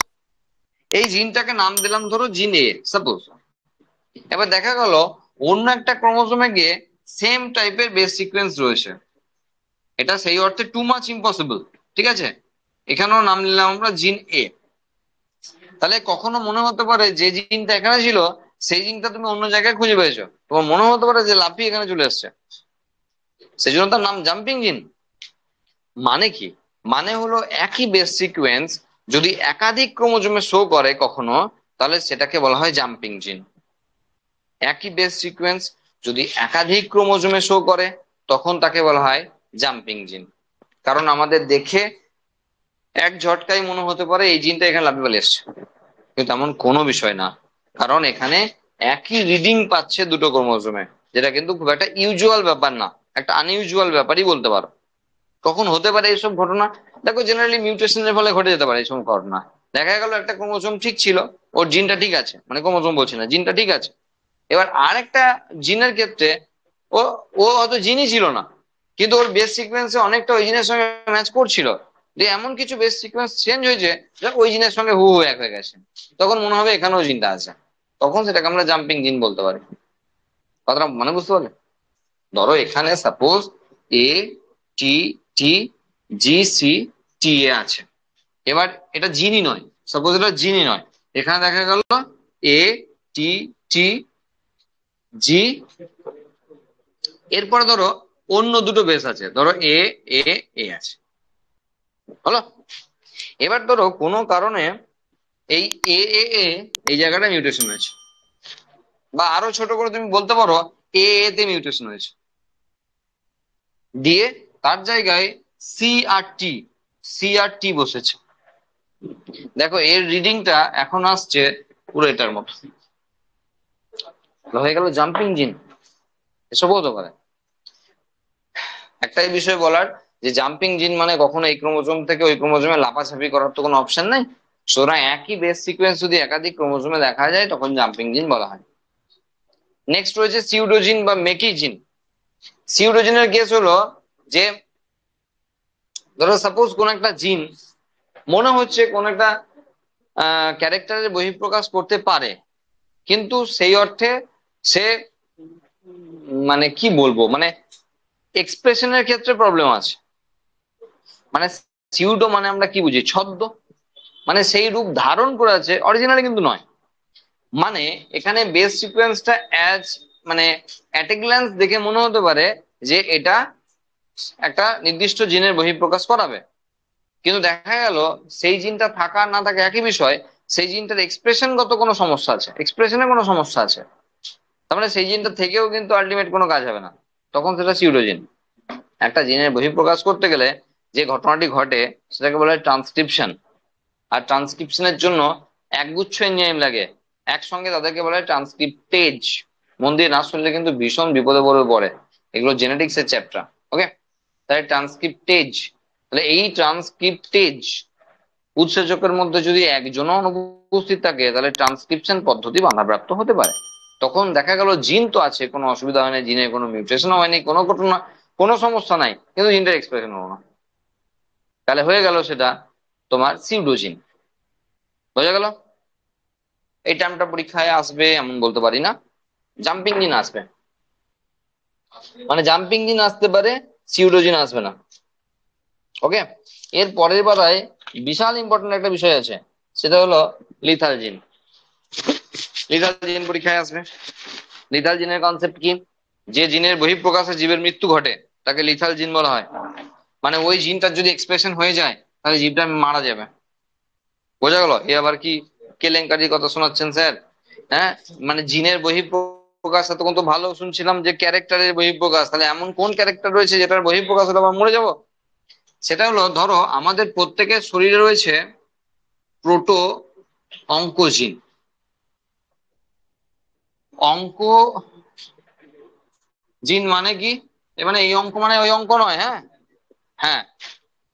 এই জিনটাকে নাম দিলাম ধরো জিন এ সাপোজ। এবার দেখা গেল অন্য একটা ক্রোমোজোমে গিয়ে সেম টাইপের বেস সিকোয়েন্স রয়েছে, এটা সেই অর্থে টু মাচ ইম্পসিবল, ঠিক আছে? এখানেও নাম নিলাম আমরা জিন এ। তাহলে কখনো মনে হতে পারে যে জিনটা এখানে ছিল, সেই জিনটা তুমি অন্য জায়গায় খুঁজে পেয়েছো, তোমার মনে হতে পারে যে লাফিয়ে এখানে চলে এসছে, সেই জন্য তার নাম জাম্পিং জিন। মানে কি? মানে হলো একই বেস সিকোয়েন্স যদি একাধিক ক্রোমোজোমে শো করে কখনো, তাহলে সেটাকে বলা হয় জাম্পিং জিন। একই বেস সিকোয়েন্স যদি একাধিক ক্রোমোজোমে শো করে, তখন তাকে বলা হয় জাম্পিং জিন। কারণ আমাদের দেখে এক ঝটকায় মনে হতে পারে এই জিনটা এখানে লাফিয়ে চলে এসছে, কিন্তু এমন কোনো বিষয় না। কারণ এখানে একই রিডিং পাচ্ছে দুটো ক্রোমোজোমে, যেটা কিন্তু খুব একটা ইউজুয়াল ব্যাপার না, একটা আনইউজুয়াল ব্যাপারই বলতে পারো। কখন হতে পারে এইসব ঘটনা? দেখো, জেনারেলি মিউটেশনের ফলে ঘটে যেতে পারে এইসব ঘটনা। দেখা গেল একটা ক্রোমোজোম ঠিক ছিল, ওর জিনটা ঠিক আছে, মানে ক্রোমোজোম বলছি না, জিনটা ঠিক আছে। এবার আর একটা জিনের ক্ষেত্রে ও ও হয়তো জিনই ছিল না, কিন্তু ওর বেস সিকোয়েন্সে অনেকটা ওই জিনের সঙ্গে ম্যাচ করছিল, যে এমন কিছু বেস সিকোয়েন্স চেঞ্জ হয়েছে যা ওই জিনের সঙ্গে হু হু এক হয়ে গেছে, তখন মনে হবে এখানেও জিনটা আছে, তখন সেটাকে আমরা জাম্পিং জিন বলতে পারি। কথাটা মানে বুঝতে পারলে? ধরো এখানে সাপোজ এ টি টি জি সি টি এ আছে। এবার এটা জিনই নয়, সাপোজ এটা জিনই নয়, এখানে দেখা গেল এ টি টি জি, এরপরে ধরো অন্য দুটো বেস আছে, ধরো এ এ এ আছে, হলো। এবার ধরো কোনো কারণে এই এ এ এ এই জায়গাটা মিউটেশন হয়েছে, বা আরো ছোট করে তুমি বলতে পারো এ এ তে মিউটেশন হয়েছে, দিয়ে তার জায়গায় সি আর টি, সি আর টি বসেছে। দেখো এর রিডিংটা এখন আসছে পুরো এটার মতো, হয়ে গেল জাম্পিং জিন। এসব হতে পারে। একটাই বিষয় বলার, যে জাম্পিং জিন মানে কখনো এই ক্রোমোজোম থেকে ওই ক্রোমোজোমে লাফাছাপি করার তো কোনো অপশন নাই। সুতরাং একই বেস সিকোয়েন্স যদি একাধিক ক্রোমোজোমে দেখা যায় তখন জাম্পিং জিন বলা হয়। নেক্সট রয়েছে সিউডোজিন বা মেকি জিন। সিউডোজিনের কেস হলো যে, ধরো সাপোজ কোন একটা জিন মনে হচ্ছে কোন একটা ক্যারেক্টারের বহিঃপ্রকাশ করতে পারে, কিন্তু সেই অর্থে সে মানে কি বলবো, মানে এক্সপ্রেশনের ক্ষেত্রে প্রবলেম আছে। মানে সিউডো মানে আমরা কি বুঝি, ছদ্ম, মানে সেই রূপ ধারণ করে আছে, অরিজিনালি কিন্তু নয়। মানে এখানে বেস সিকোয়েন্সটা অ্যাজ মানে অ্যাট এ গ্ল্যান্স দেখে মনে হতে পারে যে এটা একটা নির্দিষ্ট জিনের বহিঃপ্রকাশ করাবে, কিন্তু দেখা গেল সেই জিনটা থাকা না থাকা একই বিষয়, সেই জিনটার এক্সপ্রেশনগত কোনো সমস্যা আছে, এক্সপ্রেশনে কোনো সমস্যা আছে। তার মানে সেই জিনটা থেকেও কিন্তু আলটিমেট কোনো কাজ হবে না, তখন সেটা সিউডোজিন। একটা জিনের বহিঃপ্রকাশ করতে গেলে যে ঘটনাটি ঘটে সেটাকে বলা হয় ট্রান্সক্রিপশন। আর ট্রান্সক্রিপশনের জন্য একগুচ্ছ এনজাইম লাগে, একসঙ্গে তাদেরকে বলা হয় ট্রান্সক্রিপ্টেজ। মন দিয়ে না শুনলে কিন্তু ভীষণ বিপদে পড়ে এগুলো জেনেটিক্স এর চ্যাপ্টার। ওকে, তাই ট্রান্সক্রিপ্টেজ, তাহলে এই ট্রান্সক্রিপ্টেজ উৎসেচকের মধ্যে যদি একজনও অনুপস্থিত থাকে তাহলে ট্রান্সক্রিপশন পদ্ধতি বাধাপ্রাপ্ত হতে পারে। তখন দেখা গেল জিন তো আছে, কোনো অসুবিধা হয়নি, জিনের কোনো মিউটেশন হয়নি, কোনো ঘটনা, কোনো সমস্যা নাই, কিন্তু জিনটার এক্সপ্রেশন হলো না, তাহলে হয়ে গেল সেটা তোমার সিউডোজিন। বোঝা গেল? এই টার্মটা পরীক্ষায় আসবে এমন বলতে পারি না। জাম্পিং জিন আসবে, মানে জাম্পিং জিন আসতে পারে, সিউডোজিন আসবে না। ওকে, এর পরের পাতায় বিশাল ইম্পর্টেন্ট একটা বিষয় আছে, সেটা হলো লিথাল জিন। লিথাল জিন পরীক্ষায় আসবে। লিথাল জিনের কনসেপ্ট কি? যে জিনের বহিঃপ্রকাশে জীবের মৃত্যু ঘটে তাকে লিথাল জিন বলা হয়। মানে ওই জিনটার যদি এক্সপ্রেশন হয়ে যায় তাহলে জীবটা মারা যাবে। বোঝা গেল? এ আবার কি কেলেঙ্কারির কথা শোনাচ্ছেন স্যার? হ্যাঁ, মানে জিনের বহিঃপ্রকাশ এতক্ষণ তো ভালো শুনছিলাম যে ক্যারেক্টারের বহিঃপ্রকাশ, তাহলে এমন কোন ক্যারেক্টার রয়েছে যেটার বহিঃপ্রকাশ হলে আমরা মরে যাব? সেটা হলো, ধরো আমাদের প্রত্যেকের শরীরে রয়েছে প্রোটো অঙ্কোজিন। অঙ্ক জিন মানে কি? এ মানে এই অঙ্ক মানে ওই অঙ্ক নয়, হ্যাঁ। হ্যাঁ,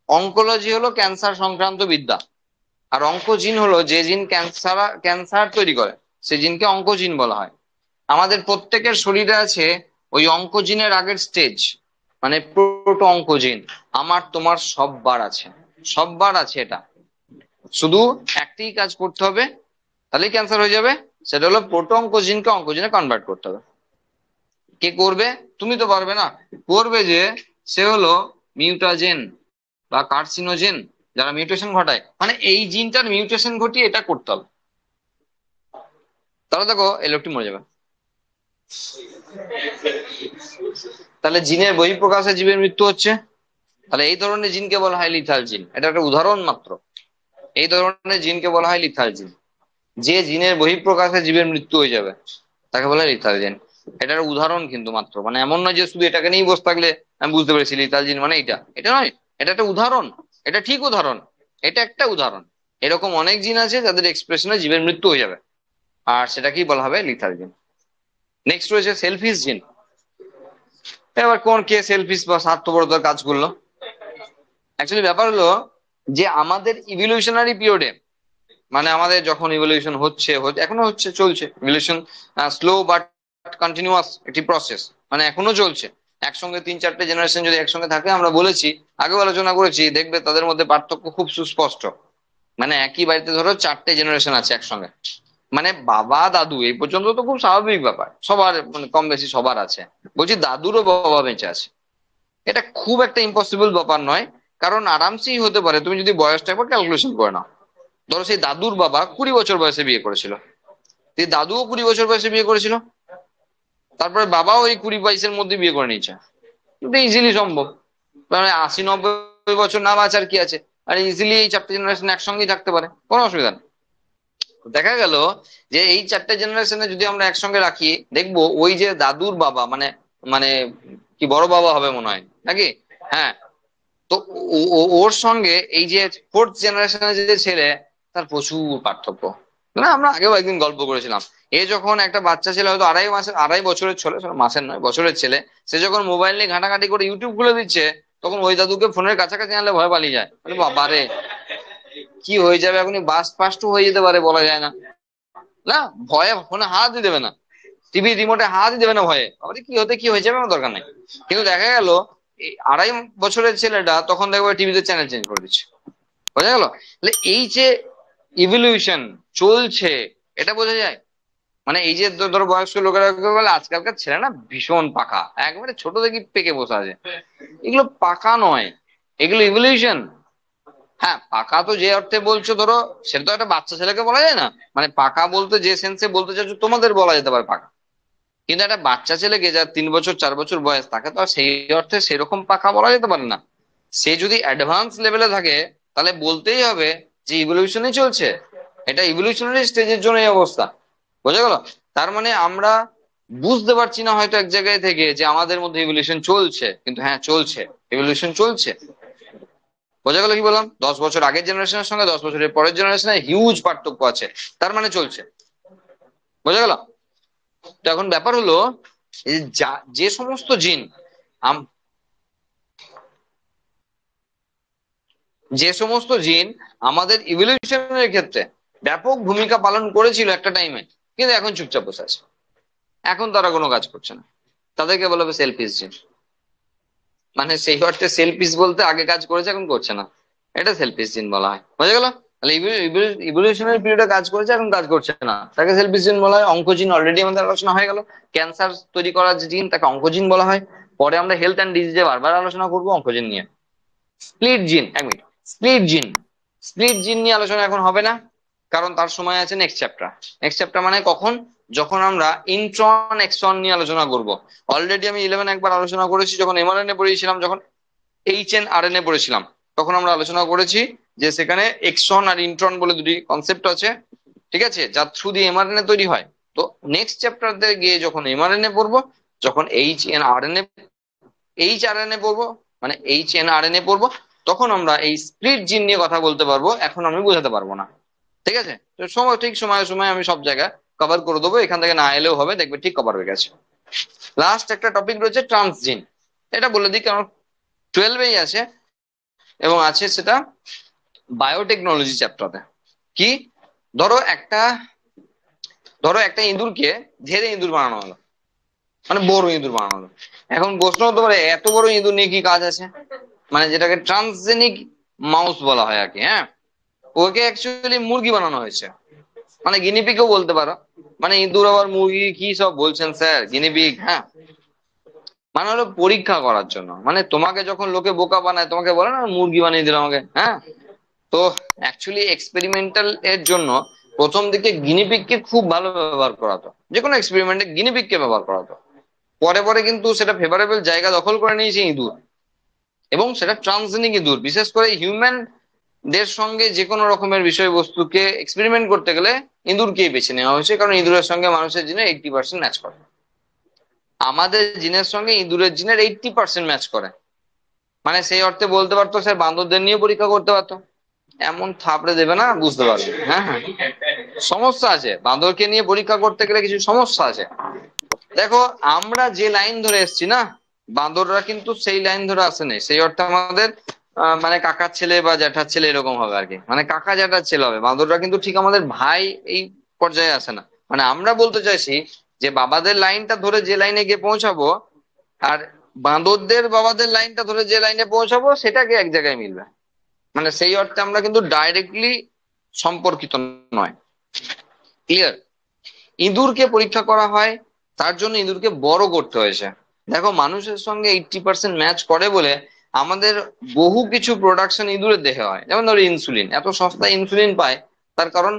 অঙ্কোলজি হলো ক্যান্সার সংক্রান্ত বিদ্যা, আর অঙ্কোজিন হলো যে জিন ক্যান্সার তৈরি করে, সেই জিনকে অঙ্কোজিন বলা হয়। আমাদের প্রত্যেকের শরীরে আছে ওই অঙ্কোজিনের আগের স্টেজ, মানে প্রোটো অঙ্কোজিন। আমার তোমার সববার আছে, সববার আছে এটা। শুধু একটাই কাজ করতে হবে, তাহলেই ক্যান্সার হয়ে যাবে। সেটা হলো প্রোটো অঙ্কোজিনকে অঙ্কোজিনে কনভার্ট করতে হবে। কে করবে? তুমি তো পারবে না। করবে যে, সে হলো মিউটাজেন বা কার্সিনোজেন, যারা মিউটেশন ঘটায়, মানে এই জিনটার মিউটেশন ঘটিয়ে এটা করতে হবে। তাহলে দেখো এই লোকটি মরে যাবে। তাহলে জিনের বহিঃপ্রকাশে জীবের মৃত্যু হচ্ছে, তাহলে এই ধরনের জিনকে বলা হয় লিথাল জিন। এটা একটা উদাহরণ মাত্র। এই ধরনের জিনকে বলা হয় লিথাল জিন। যে জিনের বহিঃপ্রকাশে জীবের মৃত্যু হয়ে যাবে তাকে বলা হয় লিথাল জিন। এটার উদাহরণ কিন্তু মাত্র, মানে এমন নয় যে শুধু এটাকে নিয়েই বসে থাকলে আমি বুঝতে পেরেছি লিথাল জিন মানে এটা, এটা নয়। এটা একটা উদাহরণ, এটা ঠিক উদাহরণ, এটা একটা উদাহরণ। এরকম অনেক জিন আছে যাদের এক্সপ্রেশনে জীবের মৃত্যু হয়ে যাবে, আর সেটাকেই বলা হবে লিথাল জিন। নেক্সট রয়েছে সেলফিশ জিন। এবার কোন কে সেলফিশ বা স্বার্থপরতার কাজ করলো? অ্যাকচুয়ালি ব্যাপার হলো যে আমাদের ইভলিউশনারি পিরিয়ডে, মানে আমাদের যখন ইভলিউশন হচ্ছে এখনো হচ্ছে, চলছে ইভলিউশন, স্লো বাট কন্টিনিউয়াস একটি প্রসেস, মানে এখনো চলছে। একসঙ্গে 3-4টে জেনারেশন যদি একসঙ্গে থাকে, আমরা বলেছি, আগেও আলোচনা করেছি, দেখবে তাদের মধ্যে পার্থক্য খুব সুস্পষ্ট। মানে একই বাড়িতে ধরো 4টে জেনারেশন আছে একসঙ্গে, মানে বাবা দাদু এই পর্যন্ত তো খুব স্বাভাবিক ব্যাপার, সবার মানে কম বেশি সবার আছে। বলছি দাদুরও বাবা বেঁচে আছে, এটা খুব একটা ইম্পসিবল ব্যাপার নয়। কারণ আরামসেই হতে পারে, তুমি যদি বয়সটা একবার ক্যালকুলেশন করে নাও। ধরো সেই দাদুর বাবা 20 বছর বয়সে বিয়ে করেছিল, সেই দাদুও 20 বছর বয়সে বিয়ে করেছিল, তারপরে বাবাও ওই 20-22-এর মধ্যে বিয়ে করে নিয়েছে, কিন্তু ইজিলি সম্ভব। মানে 80-90 বছর না বাঁচার কি আছে, আর ইজিলি এই 4টে জেনারেশন একসঙ্গেই থাকতে পারে, কোনো অসুবিধা নেই। দেখা গেল যে এই 4টে জেনারেশনে যদি আমরা একসঙ্গে রাখি, দেখবো ওই যে দাদুর বাবা, মানে মানে কি বড় বাবা হবে মনে হয় নাকি, হ্যাঁ, তো ওর সঙ্গে এই যে 4th জেনারেশনের যে ছেলে, তার প্রচুর পার্থক্য। না, আমরা আগেও একদিন গল্প করেছিলাম, এ যখন একটা বাচ্চা ছেলে, হয়তো 2.5 মাসের, 2.5 বছরের ছেলে, মাসের নয় বছরের ছেলে, সে যখন মোবাইল নিয়ে ঘাটাঘাটি করে ইউটিউব খুলে দিচ্ছে, তখন ওই দাদুকে ফোনের কাছাকাছি আনলে ভয় পালিয়ে যায়, আরে বাবারে কি হয়ে যাবে, এখনই বাস্ট ফাস্ট হয়ে যেতে পারে, বলা যায় না। না, ভয়ে ফোনে হাতই দেবে না, টিভি রিমোটে হাতই দেবে না ভয়ে, আমাদের কি হতে কি হয়ে যাবে আমার দরকার নেই। কিন্তু দেখা গেল এই 2.5 বছরের ছেলেটা তখন দেখবো টিভিতে চ্যানেল চেঞ্জ করে দিচ্ছে, বোঝা গেল? তাহলে এই যে ইভলিউশন চলছে, এটা বোঝা যায়। মানে এই যে ধরো বয়স্ক লোকেরা বলে আজকালকার ছেলে না ভীষণ পাকা, একবারে ছোট থেকে পেকে বসে আছে, এগুলো পাকা নয়, এগুলো ইভলিউশন। হ্যাঁ, পাকা তো যে অর্থে বলছো ধরো, সেটা তো একটা বাচ্চা ছেলেকে বলা যায় না। মানে পাকা বলতে যে সেন্সে বলতে চাচ্ছো, তোমাদের বলা যেতে পারে পাকা, কিন্তু একটা বাচ্চা ছেলেকে যার 3 বছর 4 বছর বয়স, তাকে তো আর সেই অর্থে সেরকম পাকা বলা যেতে পারে না। সে যদি অ্যাডভান্স লেভেলে থাকে, তাহলে বলতেই হবে যে ইভলিউশনই চলছে, এটা ইভলিউশনারি স্টেজের জন্য এই অবস্থা, বোঝা গেল? তার মানে আমরা বুঝতে পারছি না হয়তো এক জায়গায় থেকে যে আমাদের মধ্যে ইভলিউশন চলছে, কিন্তু হ্যাঁ চলছে, ইভলিউশন চলছে। বোঝা গেল কি বললাম? 10 বছর আগের জেনারেশনের সঙ্গে 10 বছরের পরের জেনারেশনে হিউজ পার্থক্য আছে, তার মানে চলছে, বোঝা গেল? তো এখন ব্যাপার হলো, এই যে যে সমস্ত জিন আম- যে সমস্ত জিন আমাদের ইভলিউশনের ক্ষেত্রে ব্যাপক ভূমিকা পালন করেছিল একটা টাইমে, কিন্তু এখন চুপচাপ বসে আছে, এখন তারা কোনো কাজ করছে না, তাদেরকে বলা হবে সেলফিশ জিন। মানে সেই অর্থে সেলফিশ বলতে আগে কাজ করেছে এখন করছে না, এটা সেলফিশ জিন বলা হয়, বোঝা গেল? তাহলে ইভলিউশনারি পিরিয়ডে কাজ করেছে, এখন কাজ করছে না, তাকে সেলফিশ জিন বলা হয়। অঙ্কোজিন অলরেডি আমাদের আলোচনা হয়ে গেল, ক্যান্সার তৈরি করার যে জিন, তাকে অঙ্কোজিন বলা হয়। পরে আমরা হেলথ অ্যান্ড ডিজিজে বারবার আলোচনা করবো অঙ্কোজিন নিয়ে। স্প্লিট জিন, এক মিনিট, স্প্লিট জিন, স্প্লিট জিন নিয়ে আলোচনা এখন হবে না, কারণ তার সময় আছে নেক্সট চ্যাপ্টার। নেক্সট চ্যাপ্টার মানে কখন? যখন আমরা ইন্ট্রন এক্সন নিয়ে আলোচনা করব। অলরেডি আমি 11 একবার আলোচনা করেছি, যখন এমআরএনএ পড়িয়েছিলাম, যখন HNRNA পড়েছিলাম, তখন আমরা আলোচনা করেছি যে সেখানে এক্সন আর ইন্ট্রন বলে দুটি কনসেপ্ট আছে, ঠিক আছে, যার থ্রু দিয়ে এমআরএনএ তৈরি হয়। তো নেক্সট চ্যাপ্টার গিয়ে যখন এমআরএনএ পড়বো, যখন এইচআরএনএ পড়বো, মানে HNRNA পড়বো, তখন আমরা এই স্প্লিট জিন নিয়ে কথা বলতে পারবো, এখন আমি বোঝাতে পারবো না, ঠিক আছে? তো ঠিক সময়ে সময়ে আমি সব জায়গায় কভার করে দেবো, এখান থেকে না এলেও হবে, দেখবে ঠিক কভার হয়ে গেছে। লাস্ট একটা টপিক রয়েছে ট্রান্সজিন, এটা বলে দিই কারণ 12এই আছে, এবং আছে সেটা বায়োটেকনোলজি চ্যাপ্টারে। কি? ধরো একটা ধরো একটা ইঁদুরকে ধেড়ে ইঁদুর বানানো হলো, মানে বড় ইঁদুর বানানো হলো। এখন প্রশ্ন হতে পারে এত বড় ইঁদুর নিয়ে কি কাজ আছে, মানে যেটাকে ট্রান্সজেনিক মাউস বলা হয় আর কি, হ্যাঁ। ওকে অ্যাকচুয়ালি মুরগি বানানো হয়েছে, মানে গিনিপিগও বলতে পারো। মানে ইঁদুর আবার মুরগি কি সব বলছেন স্যার, গিনিপিগ, হ্যাঁ। মানে হলো পরীক্ষা করার জন্য, মানে তোমাকে যখন লোকে বোকা বানায়, তোমাকে বলে না মুরগি বানিয়ে দিল আমাকে, হ্যাঁ। তো অ্যাকচুয়ালি এক্সপেরিমেন্টাল এর জন্য প্রথম দিকে গিনিপিগকে খুব ভালো ব্যবহার করাতো, যে কোনো এক্সপেরিমেন্টে গিনিপিগকে ব্যবহার করাতো। পরে পরে কিন্তু সেটা ফেভারেবল জায়গা দখল করে নিয়েছে ইঁদুর, এবং সেটা ট্রান্সজেনিক ইঁদুর, বিশেষ করে হিউম্যান দের সঙ্গে যে কোনো রকমের বিষয়বস্তুকে এক্সপেরিমেন্ট করতে গেলে ইঁদুরকেই বেছে নেওয়া হয়েছে, কারণ ইঁদুরের সঙ্গে মানুষের জিনের 80% ম্যাচ করে, আমাদের জিনের সঙ্গে ইঁদুরের জিনের 80% ম্যাচ করে। মানে সেই অর্থে বলতে পারতো স্যার বান্দরদের নিয়ে পরীক্ষা করতে পারতো, এমন থাপড়ে দেবে না, বুঝতে পারবে, হ্যাঁ হ্যাঁ, সমস্যা আছে, বাঁদরকে নিয়ে পরীক্ষা করতে গেলে কিছু সমস্যা আছে। দেখো, আমরা যে লাইন ধরে এসেছি না, বাঁদররা কিন্তু সেই লাইন ধরে আসেনি, সেই অর্থে আমাদের মানে কাকার ছেলে বা জ্যাঠার ছেলে এরকম হবে আর কি, মানে কাকা জ্যাঠার ছেলে হবে। বাঁদররা কিন্তু ঠিক আমাদের ভাই এই পর্যায়ে আসে না। মানে আমরা বলতে চাইছি যে বাবাদের লাইনটা ধরে যে লাইনে গিয়ে পৌঁছাবো, আর বাঁদরদের বাবাদের লাইনটা ধরে যে লাইনে পৌঁছাবো, সেটাকে এক জায়গায় মিলবে। মানে সেই অর্থে আমরা কিন্তু ডাইরেক্টলি সম্পর্কিত নয়, ক্লিয়ার? ইঁদুরকে পরীক্ষা করা হয়, তার জন্য ইঁদুরকে বড় করতে হয়েছে। দেখো, মানুষের সঙ্গে 80% ম্যাচ করে বলে আমাদের বহু কিছু প্রোডাকশন ইঁদুরের দেহে হয়, যেমন ধরো ইনসুলিন, এত সস্তা ইনসুলিন পায়, তার কারণ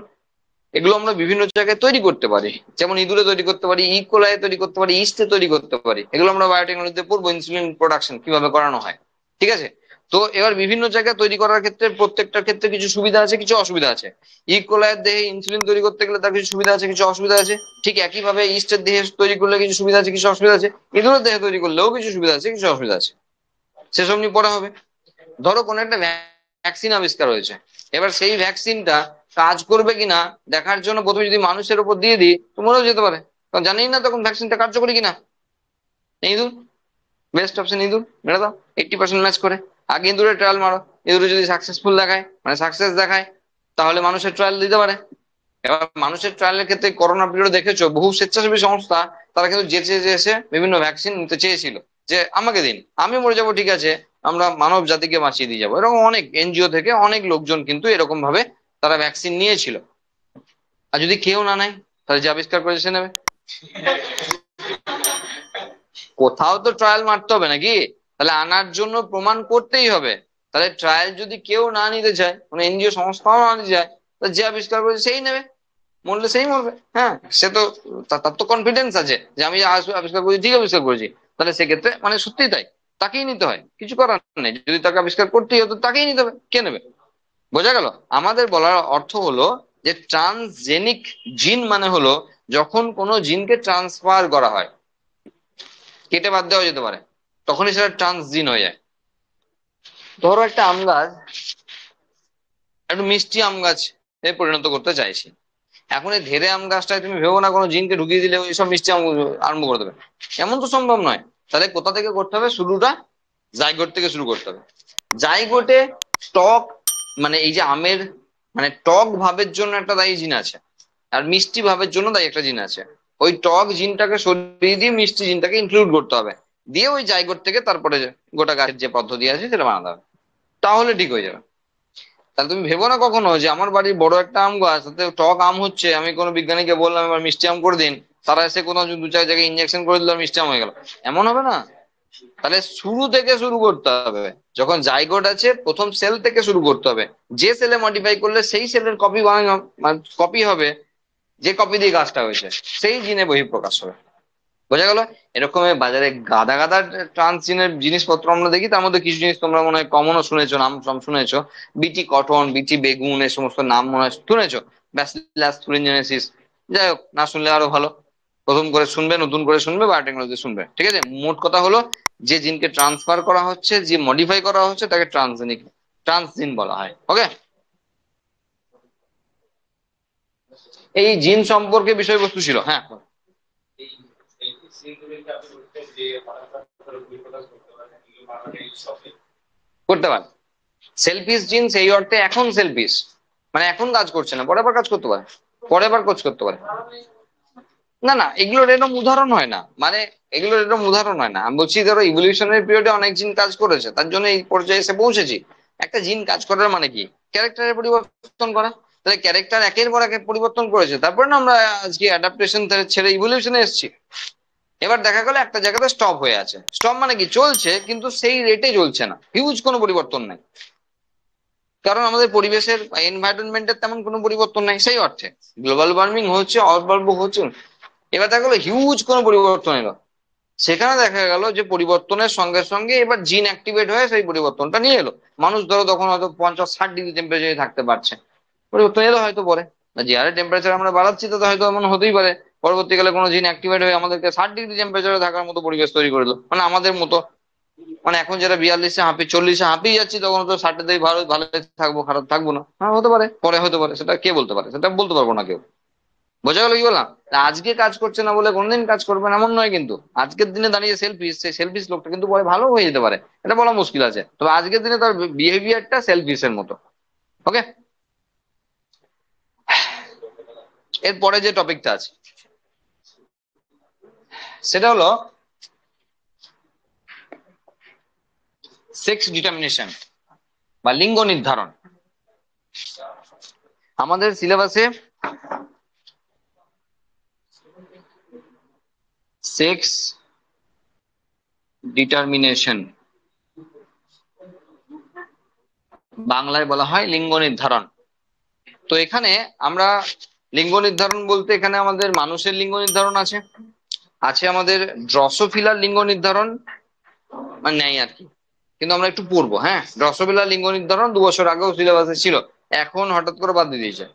এগুলো আমরা বিভিন্ন জায়গায় তৈরি করতে পারি, যেমন ইঁদুরে তৈরি করতে পারি, ইকোলাই তৈরি করতে পারি, ইস্টে তৈরি করতে পারি। এগুলো আমরা বায়োটেকনোলজিতে পড়বো, ইনসুলিন প্রোডাকশন কিভাবে করানো হয়। ঠিক আছে। তো এবার বিভিন্ন জায়গায় তৈরি করার ক্ষেত্রে প্রত্যেকটার ক্ষেত্রে কিছু সুবিধা আছে, কিছু অসুবিধা আছে। ইকোলাইয়ের দেহে ইনসুলিন তৈরি করতে গেলে তার কিছু সুবিধা আছে, কিছু অসুবিধা আছে। ঠিক একইভাবে ইস্টের দেহে তৈরি করলে কিছু সুবিধা আছে, কিছু অসুবিধা আছে। ইঁদুরের দেহে তৈরি করলেও কিছু সুবিধা আছে, কিছু অসুবিধা আছে। সেসব নিয়ে পড়া হবে। ধরো কোনো একটা ভ্যাকসিন আবিষ্কার হয়েছে, এবার সেই ভ্যাকসিনটা কাজ করবে কিনা দেখার জন্য প্রথমে যদি মানুষের উপর দিয়ে দিই তো মরেও যেতে পারে, কারণ জানেই না তখন ভ্যাকসিনটা কার্যকরী কিনা। ইঁদুর বেস্ট অপশন, ইঁদুর মেরে দাও 80% ম্যাচ করে। আগে ইঁদুরের ট্রায়াল মারো, ইঁদুরে যদি সাকসেসফুল দেখায়, মানে সাকসেস দেখায়, তাহলে মানুষের ট্রায়াল দিতে পারে। এবার মানুষের ট্রায়ালের ক্ষেত্রে করোনা পিরিয়ড দেখেছো বহু স্বেচ্ছাসেবী সংস্থা তারা কিন্তু যেচে এসে বিভিন্ন ভ্যাকসিন নিতে চেয়েছিল, যে আমাকে দিন, আমি মরে যাবো ঠিক আছে, আমরা মানব জাতিকে বাঁচিয়ে দিয়ে যাবো। এরকম অনেক এনজিও থেকে অনেক লোকজন কিন্তু এরকম ভাবে তারা ভ্যাকসিন নিয়েছিল। আর যদি কেউ না নেয়, তাহলে যে আবিষ্কার করেছে সে নেবে। কোথাও তো ট্রায়াল মারতে হবে নাকি? তাহলে আনার জন্য প্রমাণ করতেই হবে। তাহলে ট্রায়াল যদি কেউ না নিতে চায়, কোনো এনজিও সংস্থাও না নিতে চায়, তাহলে যে আবিষ্কার করেছে সেই নেবে, মরলে সেই মরবে। হ্যাঁ, সে তো তার তো কনফিডেন্স আছে যে আমি আবিষ্কার করেছি, ঠিক আবিষ্কার করেছি। তাহলে সেক্ষেত্রে মানে সত্যিই তাই, তাকেই নিতে হয়, কিছু করার নেই। যদি তাকে আবিষ্কার করতেই হতো তাকেই নিতে হবে, কে নেবে? বোঝা গেল? আমাদের বলার অর্থ হলো যে ট্রান্সজেনিক জিন মানে হলো যখন কোনো জিনকে ট্রান্সফার করা হয়, কেটে বাদ দেওয়া যেতে পারে, তখনই সেটা ট্রান্সজিন হয়ে যায়। ধরো একটা আম গাছ, একটু মিষ্টি আম গাছ এ পরিণত করতে চাইছি। এখন এই ধেরে আম গাছটায় তুমি ভেবো না কোনো জিনকে ঢুকিয়ে দিলে ওই সব মিষ্টি আম আরম্ভ করে দেবে, এমন তো সম্ভব নয়। তাহলে কোথা থেকে করতে হবে শুরুটা? জাইগোট থেকে শুরু করতে হবে। জাইগোটে টক, মানে এই যে আমের মানে টক ভাবের জন্য একটা দায়ী জিন আছে, আর মিষ্টি ভাবের জন্য দায়ী একটা জিন আছে। ওই টক জিনটাকে সরিয়ে দিয়ে মিষ্টি জিনটাকে ইনক্লুড করতে হবে, দিয়ে ওই জাইগোট থেকে তারপরে গোটা গাছের যে পদ্ধতি আছে সেটা বানাতে হবে, তাহলে ঠিক হয়ে যাবে। তাহলে তুমি ভেবো না কখনো যে আমার বাড়ির বড় একটা আম গাছ, তাতে টক আম হচ্ছে, আমি কোনো বিজ্ঞানীকে বললাম এবার মিষ্টি আম করে দিন, তারা এসে কোথাও দু চার জায়গায় ইঞ্জেকশন করে দিল আর মিষ্টি আম হয়ে গেল, এমন হবে না। তাহলে শুরু থেকে শুরু করতে হবে। যখন জাইগোট আছে প্রথম সেল থেকে শুরু করতে হবে, যে সেলে মডিফাই করলে সেই সেলের কপি বানানো, কপি হবে, যে কপি দিয়ে গাছটা হয়েছে সেই জিনে বহিঃপ্রকাশ হবে। বোঝা গেল? এরকম বাজারে গাদা গাদা ট্রান্সজিনের জিনিসপত্র আমরা দেখি, তার মধ্যে কিছু জিনিস তোমরা মনে হয় কমনও শুনেছো, নাম সব শুনেছো। বিটি কটন, বিটি বেগুন, এই সমস্ত নাম মনে হয় শুনেছো। ব্যাসিলাস থুরিনজেনেসিস। যাই হোক, না শুনলে আরো ভালো, প্রথম করে শুনবে, নতুন করে শুনবে, বায়োটেকনোলজি শুনবে। ঠিক আছে, মোট কথা হলো যে জিনকে ট্রান্সফার করা হচ্ছে, যে মডিফাই করা হচ্ছে, তাকে ট্রান্সজেনিক ট্রান্সজিন বলা হয়। ওকে, এই জিন সম্পর্কে বিষয়বস্তু ছিল। হ্যাঁ, করতে পারে। সেলফিশ জিন সেই অর্থে এখন সেলফিশ, মানে এখন কাজ করছে না, পরে আবার কাজ করতে পারে, পরে আবার কাজ করতে পারে। না না, এগুলোর এরকম উদাহরণ হয় না, মানে এগুলোর এরকম উদাহরণ হয় না। আমি বলছি ধরো ইভলিউশনারি পিরিয়ডে অনেক জিন কাজ করেছে, তার জন্য এই পর্যায়ে এসে পৌঁছেছি। একটা জিন কাজ করার মানে কি? ক্যারেক্টারের পরিবর্তন করা। তাহলে ক্যারেক্টার একের পর এক পরিবর্তন করেছে, তারপরে না আমরা আজকে অ্যাডাপ্টেশন ছেড়ে ইভলিউশনে এসেছি। এবার দেখা গেল একটা জায়গাতে স্টপ হয়ে আছে। স্টপ মানে কি? চলছে কিন্তু সেই রেটে চলছে না, হিউজ কোনো পরিবর্তন নেই, কারণ আমাদের পরিবেশের এনভায়রনমেন্টের তেমন কোনো পরিবর্তন নাই সেই অর্থে। গ্লোবাল ওয়ার্মিং হচ্ছে, অল্প হচ্ছে। এবার দেখা গেলো হিউজ কোনো পরিবর্তন এলো, সেখানে দেখা গেল যে পরিবর্তনের সঙ্গে সঙ্গে এবার জিন অ্যাক্টিভেট হয়ে সেই পরিবর্তনটা নিয়ে এলো। মানুষ ধরো তখন হয়তো 50-60 ডিগ্রি টেম্পারেচারে থাকতে পারছে, পরিবর্তন এলো হয়তো পরে। যে হারে টেম্পারেচার আমরা বাড়াচ্ছি তাতে হয়তো এমন হতেই পারে পরবর্তীকালে কোনো জিন অ্যাক্টিভেট হয়ে আমাদেরকে 60 ডিগ্রি টেম্পারেচারে থাকার মতো পরিবেশ তৈরি করে দিল, মানে আমাদের মতো। মানে এখন যেটা 42-এ হাঁপি, 40-এ হাঁপিয়ে যাচ্ছি, তখন তো 60-তেই ভালো ভালো থাকবো, খারাপ থাকবো না। হ্যাঁ, হতে পারে, পরে হতে পারে, সেটা কে বলতে পারে, সেটা বলতে পারবো না কেউ। বোঝা গেল কি বললাম? তা আজকে কাজ করছে না বলে কোনোদিন কাজ করবে না এমন নয় কিন্তু। আজকের দিনে দাঁড়িয়ে সেলফিশ, সেই সেলফিশ লোকটা কিন্তু পরে ভালো হয়ে যেতে পারে, এটা বলা মুশকিল আছে, তবে আজকের দিনে তার বিহেভিয়ারটা সেলফিশ এর মতো। ওকে, এরপরে যে টপিকটা আছে সেটা হলো সেক্স ডিটারমিনেশন বা লিঙ্গ নির্ধারণ। আমাদের সিলেবাসে সেক্স ডিটারমিনেশন বাংলায় বলা হয় লিঙ্গ নির্ধারণ। তো এখানে আমরা লিঙ্গ নির্ধারণ বলতে এখানে আমাদের মানুষের লিঙ্গ নির্ধারণ আছে, আছে আমাদের ড্রসোফিলার লিঙ্গ নির্ধারণ মানে নেই আর কি, কিন্তু আমরা একটু পড়বো। হ্যাঁ, ড্রসোফিলার লিঙ্গ নির্ধারণ 2 বছর আগেও সিলেবাসে ছিল, এখন হঠাৎ করে বাদ দিয়ে দিয়েছে।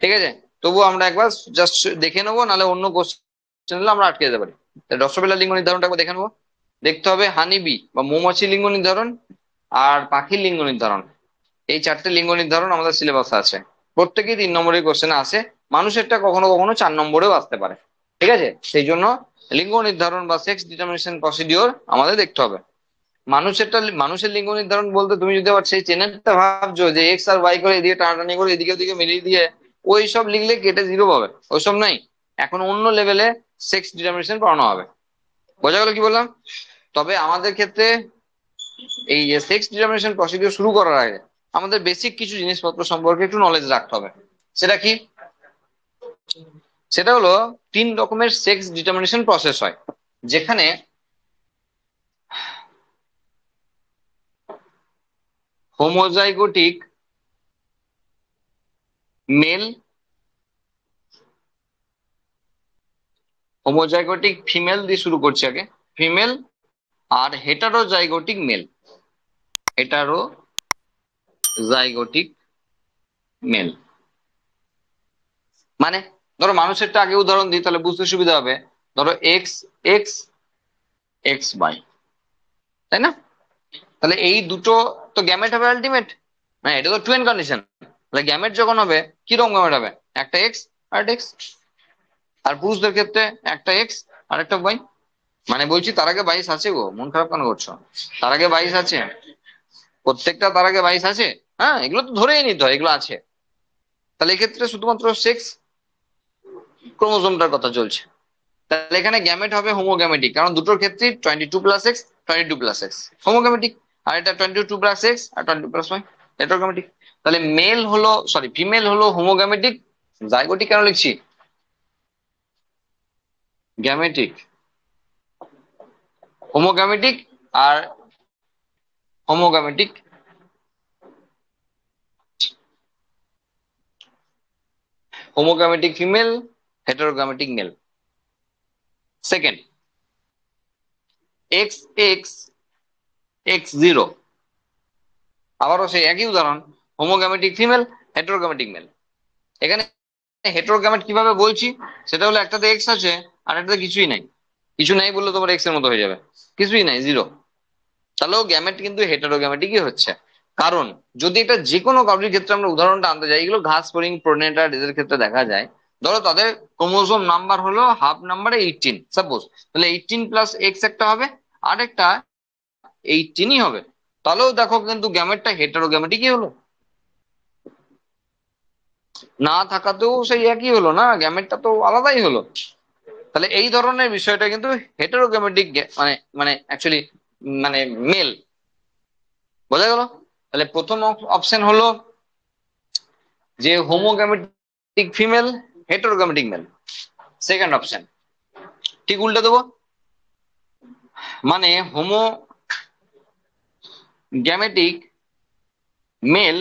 ঠিক আছে, তবুও আমরা একবার জাস্ট দেখে নেবো, নাহলে অন্য কোশ্চেন আমরা আটকে যেতে পারি। ড্রসোফিলার লিঙ্গ নির্ধারণটা একবার দেখে নেবো। দেখতে হবে হানিবি বা মৌমাছি লিঙ্গ নির্ধারণ আর পাখির লিঙ্গ নির্ধারণ, এই 4টে লিঙ্গ নির্ধারণ আমাদের সিলেবাসে আছে। প্রত্যেকেই 3 নম্বরের কোশ্চেনে আসে, মানুষেরটা কখনো কখনো 4 নম্বরেও আসতে পারে। ঠিক আছে, সেই জন্য লিঙ্গ নির্ধারণ বা সেক্স ডিটারমিনেশন প্রসিডিওর আমাদের দেখতে হবে। মানুষের লিঙ্গ নির্ধারণ বলতে তুমি যদি আবার সেই চেনেনটা ভাবছো যে এক্স আর ওয়াই করে এদিকে টানাটানি করে এদিকে ওদিকে মিলিয়ে দিয়ে ওই সব লিখলে কেটে 0 পাবে, ওইসব নাই। এখন অন্য লেভেলে সেক্স ডিটারমিনেশন পড়ানো হবে। বোঝা গেল কি বললাম? তবে আমাদের ক্ষেত্রে এই সেক্স ডিটারমিনেশন প্রসিডিওর শুরু করার আগে আমাদের বেসিক কিছু জিনিসপত্র সম্পর্কে একটু নলেজ রাখতে হবে। সেটা কি? সেটা হলো 3 রকমের সেক্স ডিটারমিনেশন প্রসেস হয়, যেখানে হোমোজাইগোটিক মেল, হোমোজাইগোটিক ফিমেল দিয়ে শুরু করছি আগে, ফিমেল, আর হেটারোজাইগোটিক মেল, হেটারোজাইগোটিক মেল। মানে ধরো মানুষেরটা আগে উদাহরণ দিই তাহলে বুঝতে সুবিধা হবে। ধরো এক্স এক্স, এক্স ওয়াই, তাই না? তাহলে এই দুটো তো গ্যামেট হবে আলটিমেট, মানে এটা তো টুয়েন কন্ডিশন। তাহলে গ্যামেট যখন হবে কিরকম গ্যামেট হবে? একটা এক্স আর একটা এক্স। আর পুরুষদের ক্ষেত্রে একটা এক্স আর একটা ওয়াই। মানে বলছি তার আগে 22 আছে গো, মন খারাপ কেন করছো? তার আগে 22 আছে, প্রত্যেকটা তার আগে 22 আছে। হ্যাঁ, এগুলো তো ধরেই নিতে হয় এগুলো আছে। তাহলে এক্ষেত্রে শুধুমাত্র সেক্স ক্রোমোজোমটার কথা চলছে। তাহলে এখানে গ্যামেট হবে হোমোগ্যামেটিক, কারণ দুটোর ক্ষেত্রে 22+X 22+X হোমোগ্যামেটিক, আর এটা 22+X আর 22+Y হেটারোগ্যামেটিক। তাহলে মেল হলো, সরি ফিমেল হলো হোমোগ্যামেটিক, জাইগোটিক কেন লিখছি? গ্যামেটিক, হোমোগ্যামেটিক আর homogametic, homogametic female, heterogametic male. Second, X X X zero, আবারও সেই একই উদাহরণ, হোমোগ্যামেটিক ফিমেল, হেটারোগ্যামেটিক মেল। এখানে হেটারোগ্যামেট কিভাবে বলছি? সেটা হলো একটাতে এক্স আছে আর একটাতে কিছুই নাই। কিছু নাই বললে তোমার এক্স এর মতো হয়ে যাবে, কিছুই নাই, 0। তাহলেও গ্যামেট কিন্তু হেটারোগ্যামেটিকই হচ্ছে। কারণ যদি এটা যে কোনো কারোর ক্ষেত্রে আমরা উদাহরণটা আনতে যাই, এগুলো ঘাস ফড়িং প্রোনেটার এদের ক্ষেত্রে দেখা যায়। ধরো তাদের ক্রোমোজোম নাম্বার হলো হাফ নাম্বারে 18 সাপোজ, তাহলে 18+X একটা হবে, আর একটা 18ই হবে। তাহলেও দেখো কিন্তু গ্যামেটটা হেটারোগ্যামেটিকই হলো, না থাকাতেও সেই একই হলো না, গ্যামেটটা তো আলাদাই হলো। তাহলে এই ধরনের বিষয়টা কিন্তু হেটারোগ্যামেটিক, মানে মানে অ্যাকচুয়ালি মানে মেল। বোঝা গেল? তাহলে প্রথম অপশন হলো যে হোমোগ্যামেটিক female, heterogametic male. Second option ঠিক উল্টে দেবো, মানে হোমোগ্যামেটিক মেল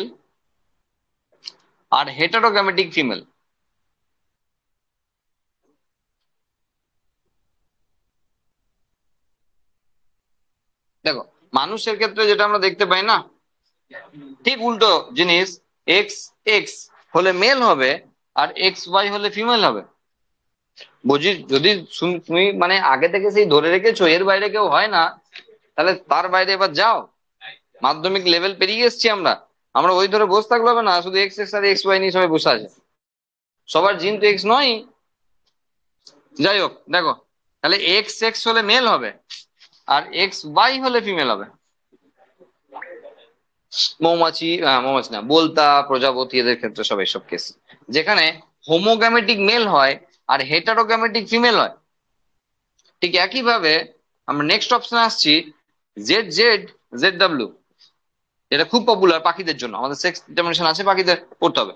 আর হেটারোগ্যামেটিক ফিমেল। দেখো মানুষের ক্ষেত্রে যেটা আমরা দেখতে পাই না, ঠিক উল্টো জিনিস, এক্স এক্স হলে মেল হবে আর এক্স ওয়াই হলে ফিমেল হবে। বুঝি যদি তুমি মানে আগে থেকে সেই ধরে রেখেছো এর বাইরে কেউ হয় না, তাহলে তার বাইরে এবার যাও। মাধ্যমিক লেভেল পেরিয়ে এসেছি আমরা, আমরা ওই ধরে বসে থাকলে হবে না শুধু এক্স এক্স আর এক্স ওয়াই নিয়ে সবাই বসে আছে। সবার জিন তো এক্স নয়। যাই হোক দেখো, তাহলে এক্স এক্স হলে মেল হবে আর এক্স ওয়াই হলে ফিমেল হবে। মৌমাছি, মৌমাছি না, বোলতা, প্রজাপতি এদের ক্ষেত্রে সব এসব কেস। যেখানে হোমোগ্যামেটিক মেল হয় আর হেটারোগ্যামেটিক ফিমেল হয়। ঠিক একই ভাবে আমরা নেক্সট অপশন আসছি, জেড জেড জেড ডাব্লিউ, এটা খুব পপুলার পাখিদের জন্য, আমাদের সেক্স ডিটারমিনেশন আছে পাখিদের, পড়তে হবে।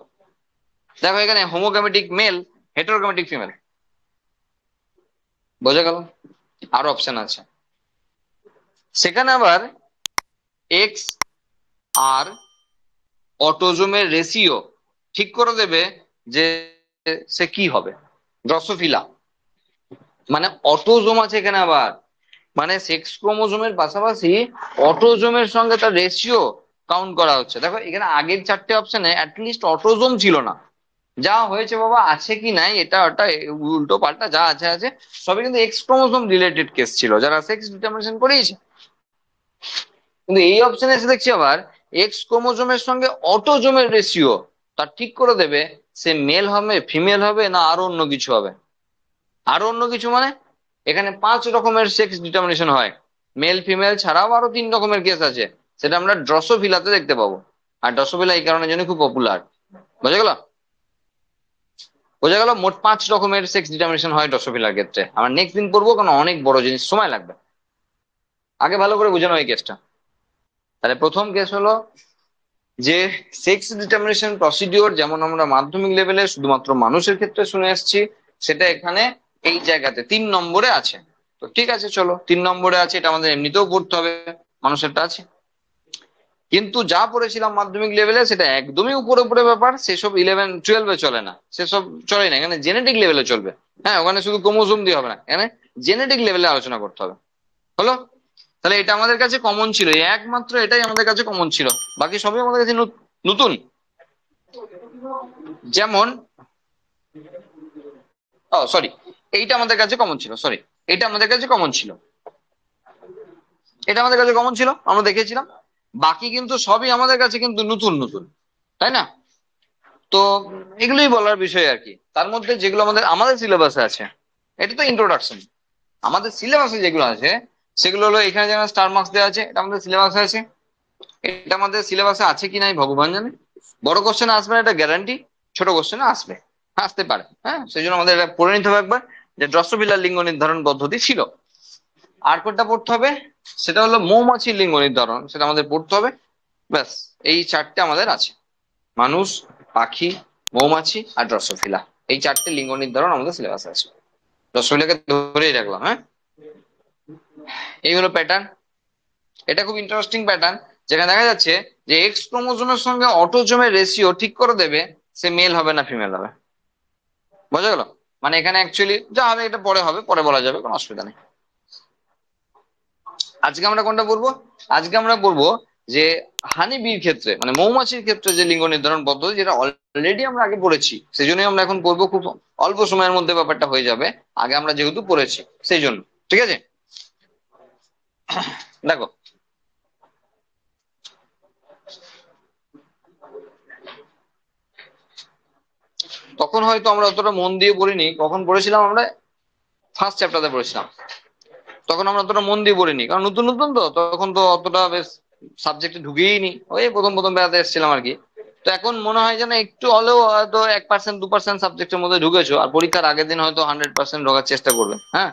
দেখো এখানে হোমোগ্যামেটিক মেল, হেটারোগ্যামেটিক ফিমেল। বোঝা গেল? আরো অপশন আছে সেখানে আবার, এক্স আর অটোজোমের রেশিও ঠিক করে দেবে যে সে কি হবে? ড্রসোফিলা। মানে অটোজোম আছে এখানে আবার, মানে সেক্স ক্রোমোজোমের পাশাপাশি অটোজোমের সঙ্গে তার রেশিও কাউন্ট করা হচ্ছে। দেখো এখানে আগের চারটে অপশনে অ্যাটলিস্ট অটোজোম ছিল না। যা হয়েছে বাবা আছে কি নাই এটা ওটা উল্টো পাল্টা যা আছে আছে, সবই কিন্তু এক্স ক্রোমোজোম রিলেটেড কেস ছিল যারা সেক্স ডিটারমিনেশন করিয়েছে। কিন্তু এই অপশনে এসে দেখছি আবার এক্স ক্রোমোজোমের সঙ্গে অটোজোমের রেশিও তার ঠিক করে দেবে সে মেল হবে, ফিমেল হবে, না আরো অন্য কিছু হবে। আরো অন্য কিছু মানে এখানে 5 রকমের সেক্স ডিটারমিনেশন হয়, মেল ফিমেল ছাড়াও আরো 3 রকমের কেস আছে, সেটা আমরা ড্রসোফিলাতে দেখতে পাবো। আর ড্রসোফিলা এই কারণের জন্য খুব পপুলার। বোঝা গেল? বোঝা গেল মোট 5 রকমের সেক্স ডিটারমিনেশন হয় ড্রসোফিলার ক্ষেত্রে। আমরা নেক্সট দিন পড়বো, কারণ অনেক বড় জিনিস, সময় লাগবে। আগে ভালো করে বোঝানো এই কেসটা। তাহলে প্রথম কেস হলো যে সেক্স ডিটারমিনেশন প্রসিডিওর যেমন আমরা মাধ্যমিক লেভেলে শুধুমাত্র মানুষের ক্ষেত্রে শুনে এসেছি, সেটা এখানে এই জায়গাতে 3 নম্বরে আছে। তো ঠিক আছে, চলো 3 নম্বরে আছে, এটা আমাদের এমনিতেও পড়তে হবে, মানুষেরটা আছে। কিন্তু যা পড়েছিলাম মাধ্যমিক লেভেলে সেটা একদমই উপরে উপরে ব্যাপার, সেসব 11 12-এ চলে না, সেসব চলে না, এখানে জেনেটিক লেভেলে চলবে। হ্যাঁ, ওখানে শুধু ক্রোমোজোম দিয়ে হবে না, এখানে জেনেটিক লেভেলে আলোচনা করতে হবে। হলো? তাহলে এটা আমাদের কাছে কমন ছিল, এই একমাত্র এটাই আমাদের কাছে কমন ছিল, বাকি সবই আমাদের কাছে নতুন। যেমন ও সরি, এইটা আমাদের কাছে কমন ছিল, সরি, এটা আমাদের কাছে কমন ছিল, এটা আমাদের কাছে কমন ছিল, আমরা দেখেছিলাম। বাকি কিন্তু সবই আমাদের কাছে কিন্তু নতুন নতুন, তাই না? তো এগুলোই বলার বিষয় আর কি। তার মধ্যে যেগুলো আমাদের আমাদের সিলেবাসে আছে, এটা তো ইন্ট্রোডাকশন। আমাদের সিলেবাসে যেগুলো আছে সেগুলো হলো, এখানে যেমন স্টার মার্কস দেওয়া আছে, এটা আমাদের সিলেবাসে আছে। এটা আমাদের সিলেবাসে আছে কি নাই ভগবান জানে। বড় কোশ্চেনে আসবে না এটা গ্যারান্টি, ছোট কোশ্চেনে আসবে, আসতে পারে। হ্যাঁ, সেই জন্য আমাদের এটা পড়ে নিতে হবে একবার, যে ড্রসোফিলার লিঙ্গ নির্ধারণ পদ্ধতি ছিল। আর কোনটা পড়তে হবে? সেটা হলো মৌমাছির লিঙ্গ নির্ধারণ, সেটা আমাদের পড়তে হবে। ব্যাস, এই চারটে আমাদের আছে, মানুষ, পাখি, মৌমাছি আর ড্রসোফিলা। এই চারটে লিঙ্গ নির্ধারণ আমাদের সিলেবাসে আছে। ড্রসোফিলাকে ধরেই রাখলাম, হ্যাঁ। এই হলো প্যাটার্ন। এটা খুব ইন্টারেস্টিং প্যাটার্ন, যেখানে দেখা যাচ্ছে যে এক্স ক্রোমোজোমের সঙ্গে অটোজোমের রেশিও ঠিক করে দেবে সে মেল হবে না ফিমেল হবে। বোঝা গেল? মানে এখানে অ্যাকচুয়ালি যা হবে এটা পরে হবে, পরে বলা যাবে, কোনো অসুবিধা নেই। আজকে আমরা কোনটা পড়বো? আজকে আমরা পড়বো যে হানি বির ক্ষেত্রে, মানে মৌমাছির ক্ষেত্রে যে লিঙ্গ নির্ধারণ পদ্ধতি, যেটা অলরেডি আমরা আগে পড়েছি, সেই জন্যই আমরা এখন পড়বো, খুব অল্প সময়ের মধ্যে ব্যাপারটা হয়ে যাবে, আগে আমরা যেহেতু পড়েছি সেই জন্য। ঠিক আছে, দেখো তখন হয়তো আমরা অতটা মন দিয়ে পড়িনি, কখন পড়েছিলাম আমরা? ফার্স্ট চ্যাপ্টারে পড়েছিলাম। তখন আমরা অতটা মন দিয়ে পড়িনি, কারণ নতুন নতুন তো, তখন তো অতটা বেশ সাবজেক্টে ঢুকেই নি, ওই প্রথম প্রথম বেড়াতে এসেছিলাম আর কি। তো এখন মনে হয় যেন একটু হলেও হয়তো 1% 2% সাবজেক্টের মধ্যে ঢুকেছো, আর পরীক্ষার আগের দিন হয়তো 100% ঢোকার চেষ্টা করবে। হ্যাঁ,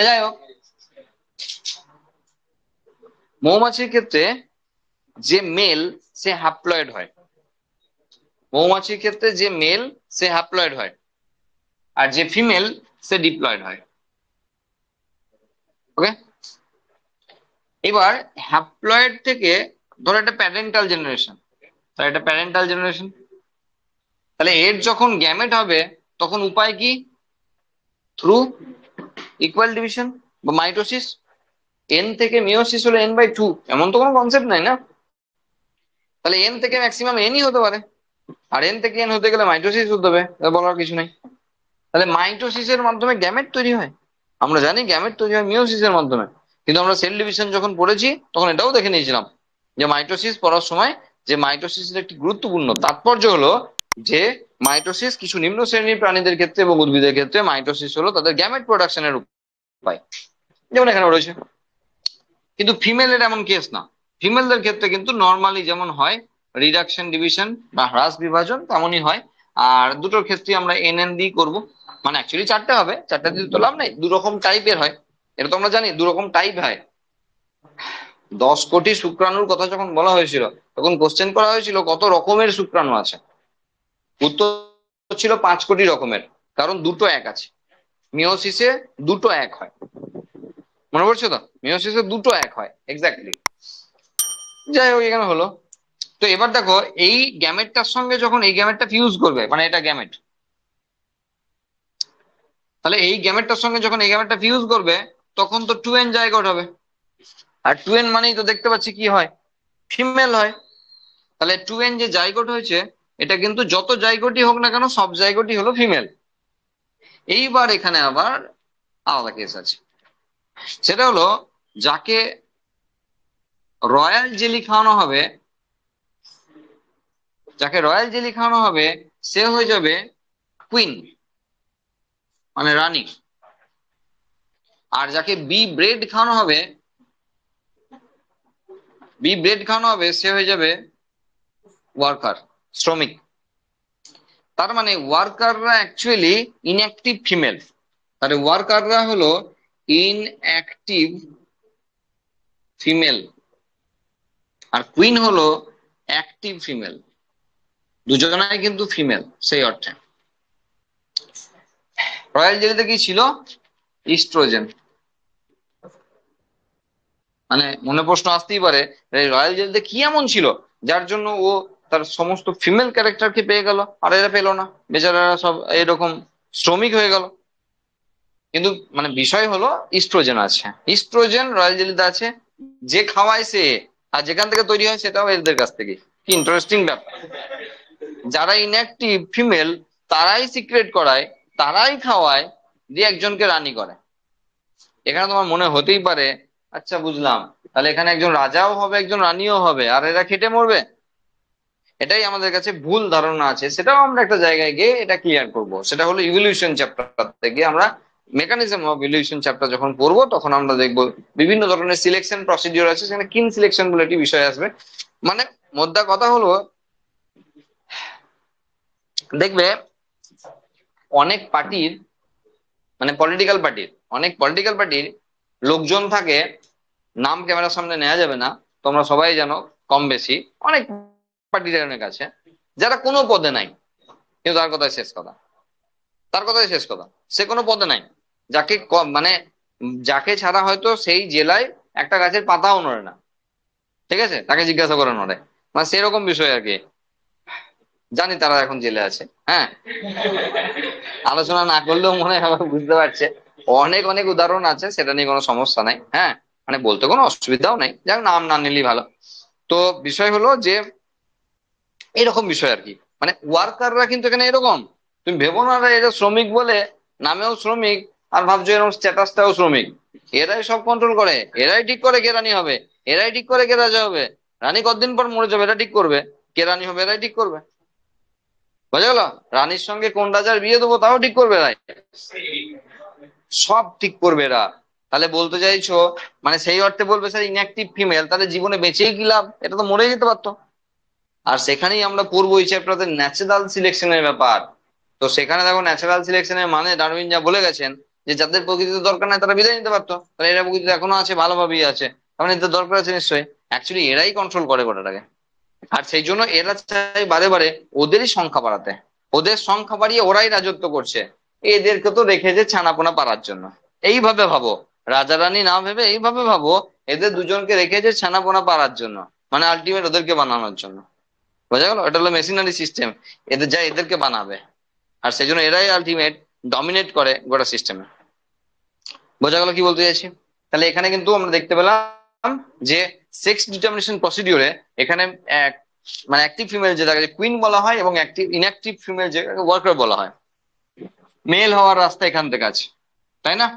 যাই হোক, মৌমাছির ক্ষেত্রে যে মেল সে হ্যাপ্লয়েড হয়, মৌমাছির ক্ষেত্রে যে মেল সে হ্যাপ্লয়েড হয়, আর যে ফিমেল সে ডিপ্লয়েড হয়। ওকে, এবার হ্যাপ্লয়েড থেকে ধরো একটা প্যারেন্টাল জেনারেশন, তাহলে এটা প্যারেন্টাল জেনারেশন, তাহলে এর যখন গ্যামেট হবে তখন উপায় কি? থ্রু ইকুয়াল ডিভিশন বা মাইটোসিস। এন থেকে মিওসিস হলো n/2, এমন তো কোনো কনসেপ্ট নাই না। তাহলে এন থেকে ম্যাক্সিমাম এনই হতে পারে, আর এন থেকে এন হতে গেলে মাইটোসিস হতে হবে, বলার কিছু নাই। তাহলে মাইটোসিসের মাধ্যমে গ্যামেট তৈরি হয়, আমরা জানি গ্যামেট তৈরি হয় মিওসিসের মাধ্যমে। কিন্তু আমরা সেল ডিভিশন যখন পড়েছি তখন এটাও দেখে নিয়েছিলাম যে মাইটোসিস পড়ার সময় যে মাইটোসিসের একটি গুরুত্বপূর্ণ তাৎপর্য হলো যে মাইটোসিস কিছু নিম্ন শ্রেণীর প্রাণীদের ক্ষেত্রে এবং উদ্ভিদের ক্ষেত্রে মাইটোসিস হলো তাদের গ্যামেট প্রোডাকশনের উপায়, যেমন এখানে রয়েছে। কিন্তু ফিমেলের এমন কেস না, ফিমেলদের ক্ষেত্রে কিন্তু নর্মালি যেমন হয় রিডাকশন ডিভিশন বা হ্রাস বিভাজন তেমনই হয়। আর দুটোর ক্ষেত্রে আমরা এন দিয়ে করবো, মানে অ্যাকচুয়ালি চারটে হবে, চারটে দিতে তো লাভ নেই, 2 রকম টাইপের হয়, এটা তো আমরা জানি 2 রকম টাইপ হয়। 10 কোটি শুক্রাণুর কথা যখন বলা হয়েছিল তখন কোশ্চেন করা হয়েছিল কত রকমের শুক্রাণু আছে, উত্তর ছিল 5 কোটি রকমের, কারণ দুটো এক আছে, মিওসিসে দুটো এক হয়, মনে পড়ছে তো? মিওসিসে দুটো এক হয় এক্স্যাক্টলি। যাই হোক, এখানে হলো। তো এবার দেখো এই গ্যামেটটার সঙ্গে যখন এই গ্যামেটটা ফিউজ করবে, মানে এটা গ্যামেট, তাহলে এই গ্যামেটটার সঙ্গে যখন এই গ্যামেটটা ফিউজ করবে তখন তো 2n জাইগোট হবে, আর 2n মানেই তো দেখতে পাচ্ছি কি হয়, ফিমেল হয়। তাহলে 2n যে জাইগোট হয়েছে এটা কিন্তু যত জাইগোটই হোক না কেন সব জাইগোটই হলো ফিমেল। এইবার এখানে আবার আলাদা কেস আছে, সেটা হলো যাকে রয়্যাল জেলি খাওয়ানো হবে, যাকে রয়্যাল জেলি খাওয়ানো হবে সে হয়ে যাবে কুইন, মানে রানী। আর যাকে বি ব্রেড খাওয়ানো হবে, বি ব্রেড খাওয়ানো হবে সে হয়ে যাবে ওয়ার্কার, শ্রমিক। তার মানে ওয়ার্কাররা অ্যাকচুয়ালি ইনঅ্যাক্টিভ ফিমেল। তাহলে ওয়ার্কাররা হলো ইনঅ্যাক্টিভ ফিমেল, আর কুইন হলো অ্যাক্টিভ ফিমেল। দুজনাই কিন্তু ফিমেল সেই অর্থে। রয়্যাল জেলিতে কি ছিল? ইস্ট্রোজেন। মানে মনে প্রশ্ন আসতেই পারে রয়্যাল জেলিতে কি এমন ছিল যার জন্য ও তার সমস্ত ফিমেল ক্যারেক্টারকে পেয়ে গেল আর এরা পেলো না, বেচারারা সব এরকম শ্রমিক হয়ে গেল। কিন্তু মানে বিষয় হলো ইস্ট্রোজেন আছে, ইস্ট্রোজেন রয়্যাল জেলিতে আছে, যে খাওয়ায় সে, আর যেখান থেকে তৈরি হয় সেটাও এদের কাছ থেকে। কি ইন্টারেস্টিং ব্যাপার, যারা ইনঅ্যাক্টিভ ফিমেল তারাই সিক্রেট করায়, তারাই খাওয়ায়, দিয়ে একজনকে রানী করে। এখানে তোমার মনে হতেই পারে আচ্ছা বুঝলাম, তাহলে এখানে একজন রাজাও হবে একজন রানীও হবে আর এরা খেটে মরবে। এটাই আমাদের কাছে ভুল ধারণা আছে, সেটাও আমরা একটা জায়গায় গিয়ে এটা ক্লিয়ার করব। সেটা হলো ইভলিউশন চ্যাপ্টার থেকে আমরা মেকানিজম অফ ইভলিউশন চ্যাপ্টার যখন পড়বো তখন আমরা দেখবো বিভিন্ন ধরনের সিলেকশন প্রসিডিওর আছে, সেখানে কিন সিলেকশন বলে একটি বিষয় আসবে। মানে মোদ্দা কথা হলো দেখবে অনেক পার্টির, মানে পলিটিক্যাল পার্টির লোকজন থাকে, নাম ক্যামেরার সামনে নেওয়া যাবে না, তোমরা সবাই জানো কম বেশি, অনেক পার্টির অনেক আছে যারা কোনো পদে নাই, কিন্তু তার কথাই শেষ কথা, সে কোনো পদে নাই, যাকে মানে যাকে ছাড়া হয়তো সেই জেলায় একটা গাছের পাতাও নড়ে না, ঠিক আছে, তাকে জিজ্ঞাসা করে নড়ে, মানে সেরকম বিষয় আর কি। জানি তারা এখন জেলে আছে, হ্যাঁ, আলোচনা না করলেও মনে হয় বুঝতে পারছে। অনেক অনেক উদাহরণ আছে, সেটা নিয়ে কোনো সমস্যা নাই, হ্যাঁ, মানে বলতে কোনো অসুবিধাও নাই, যাক নাম না নিলেই ভালো। তো বিষয় হলো যে এরকম বিষয় আর কি, মানে ওয়ার্কাররা কিন্তু এখানে এরকম, তুমি ভেবো না এরা শ্রমিক বলে নামেও শ্রমিক আর ভাবছো এরকম স্ট্যাটাসটাও শ্রমিক। এরাই সব কন্ট্রোল করে, এরাই ঠিক করে কে রানী হবে, এরাই ঠিক করে কে রাজা হবে, রানী কতদিন পর মরে যাবে এরা ঠিক করবে, কে রানী হবে এরাই ঠিক করবে, বোঝা গেল? রানীর সঙ্গে কোন রাজার বিয়ে দেবো তাও ঠিক করবে এরাই, সব ঠিক করবে এরা। তাহলে বলতে চাইছো মানে সেই অর্থে বলবে স্যার ইনঅ্যাক্টিভ ফিমেল, তাহলে জীবনে বেঁচেই কি লাভ, এটা তো মরে যেতে পারতো। আর সেখানেই আমরা পড়বো এই চ্যাপ্টারে ন্যাচারাল সিলেকশনের ব্যাপার। তো সেখানে দেখো ন্যাচারাল সিলেকশনের মানে ডারউইন যা বলে গেছেন যে যাদের প্রকৃতিতে দরকার নাই তারা বিদায় নিতে পারতো, তাহলে এরা প্রকৃতিতে এখনো আছে, ভালোভাবেই আছে, তার মানে এদের দরকার আছে নিশ্চয়ই। অ্যাকচুয়ালি এরাই কন্ট্রোল করে গোটাটাকে, আর সেই জন্য এরা চাই বারে বারে ওদেরই সংখ্যা বাড়াতে, ওদের সংখ্যা বাড়িয়ে ওরাই রাজত্ব করছে, এদেরকে তো রেখেছে ছানাপোনা পাড়ার জন্য। এইভাবে ভাবো, রাজা রানী না ভেবে এইভাবে ভাবো, এদের দুজনকে রেখেছে ছানাপোনা পাড়ার জন্য, মানে আলটিমেট ওদেরকে বানানোর জন্য। বোঝা গেল? এটা হলো মেশিনারি সিস্টেম, এদের যা এদেরকে বানাবে, আর সেই জন্য এরাই আলটিমেট ডমিনেট করে গোটা সিস্টেমে। বোঝা গেল কি বলতে চাইছি? তাহলে এখানে কিন্তু আমরা দেখতে পেলাম যে সেক্স ডিটারমিনেশন প্রসিডিওরে এখানে এক মানে অ্যাক্টিভ ফিমেল যেটাকে কুইন বলা হয় এবং অ্যাক্টিভ ইনঅ্যাক্টিভ ফিমেল যেটাকে ওয়ার্কার বলা হয়, মেল হওয়ার রাস্তা এখান থেকে আছে, তাই না?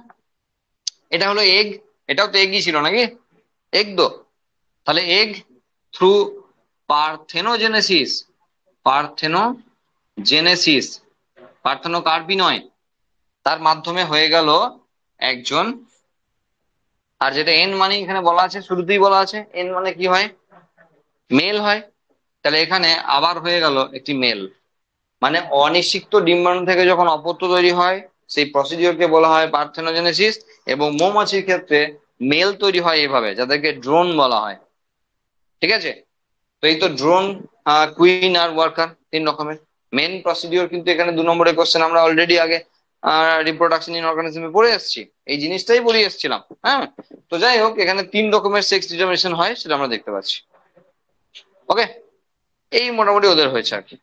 এটা হলো এগ, এটাও তো এগই ছিল নাকি, এগ তো, তাহলে এগ থ্রু পার্থেনোজেনেসিস, পার্থেনোজেনেসিস, পার্থেনোকার্পই নয়, তার মাধ্যমে হয়ে গেল একজন। আর যেটা এন মানে এখানে বলা আছে, শুরুতেই বলা আছে এন মানে কি হয়, মেল হয়। তাহলে এখানে আবার হয়ে গেল একটি মেল, মানে অনিষিক্ত ডিম্বাণু থেকে যখন অপত্য তৈরি হয় সেই প্রসিডিওরকে বলা হয় পার্থেনোজেনেসিস। এবং মৌমাছির ক্ষেত্রে মেল তৈরি হয় এভাবে, যাদেরকে ড্রোন বলা হয়, ঠিক আছে? তো এই তো ড্রোন, কুইন আর ওয়ার্কার, তিন রকমের মেন প্রসিডিওর। কিন্তু এখানে 2 নম্বরের কোশ্চেন আমরা অলরেডি আগে রিপ্রোডাকশন ইন অর্গানিজমে পড়ে এসেছি, এই জিনিসটাই পড়ে এসেছিলাম, হ্যাঁ। তো যাই হোক, এখানে 3 রকমের সেক্স ডিটারমিনেশন হয় সেটা আমরা দেখতে পাচ্ছি। ওকে, এই মোটামুটি ওদের হয়েছে আর কি।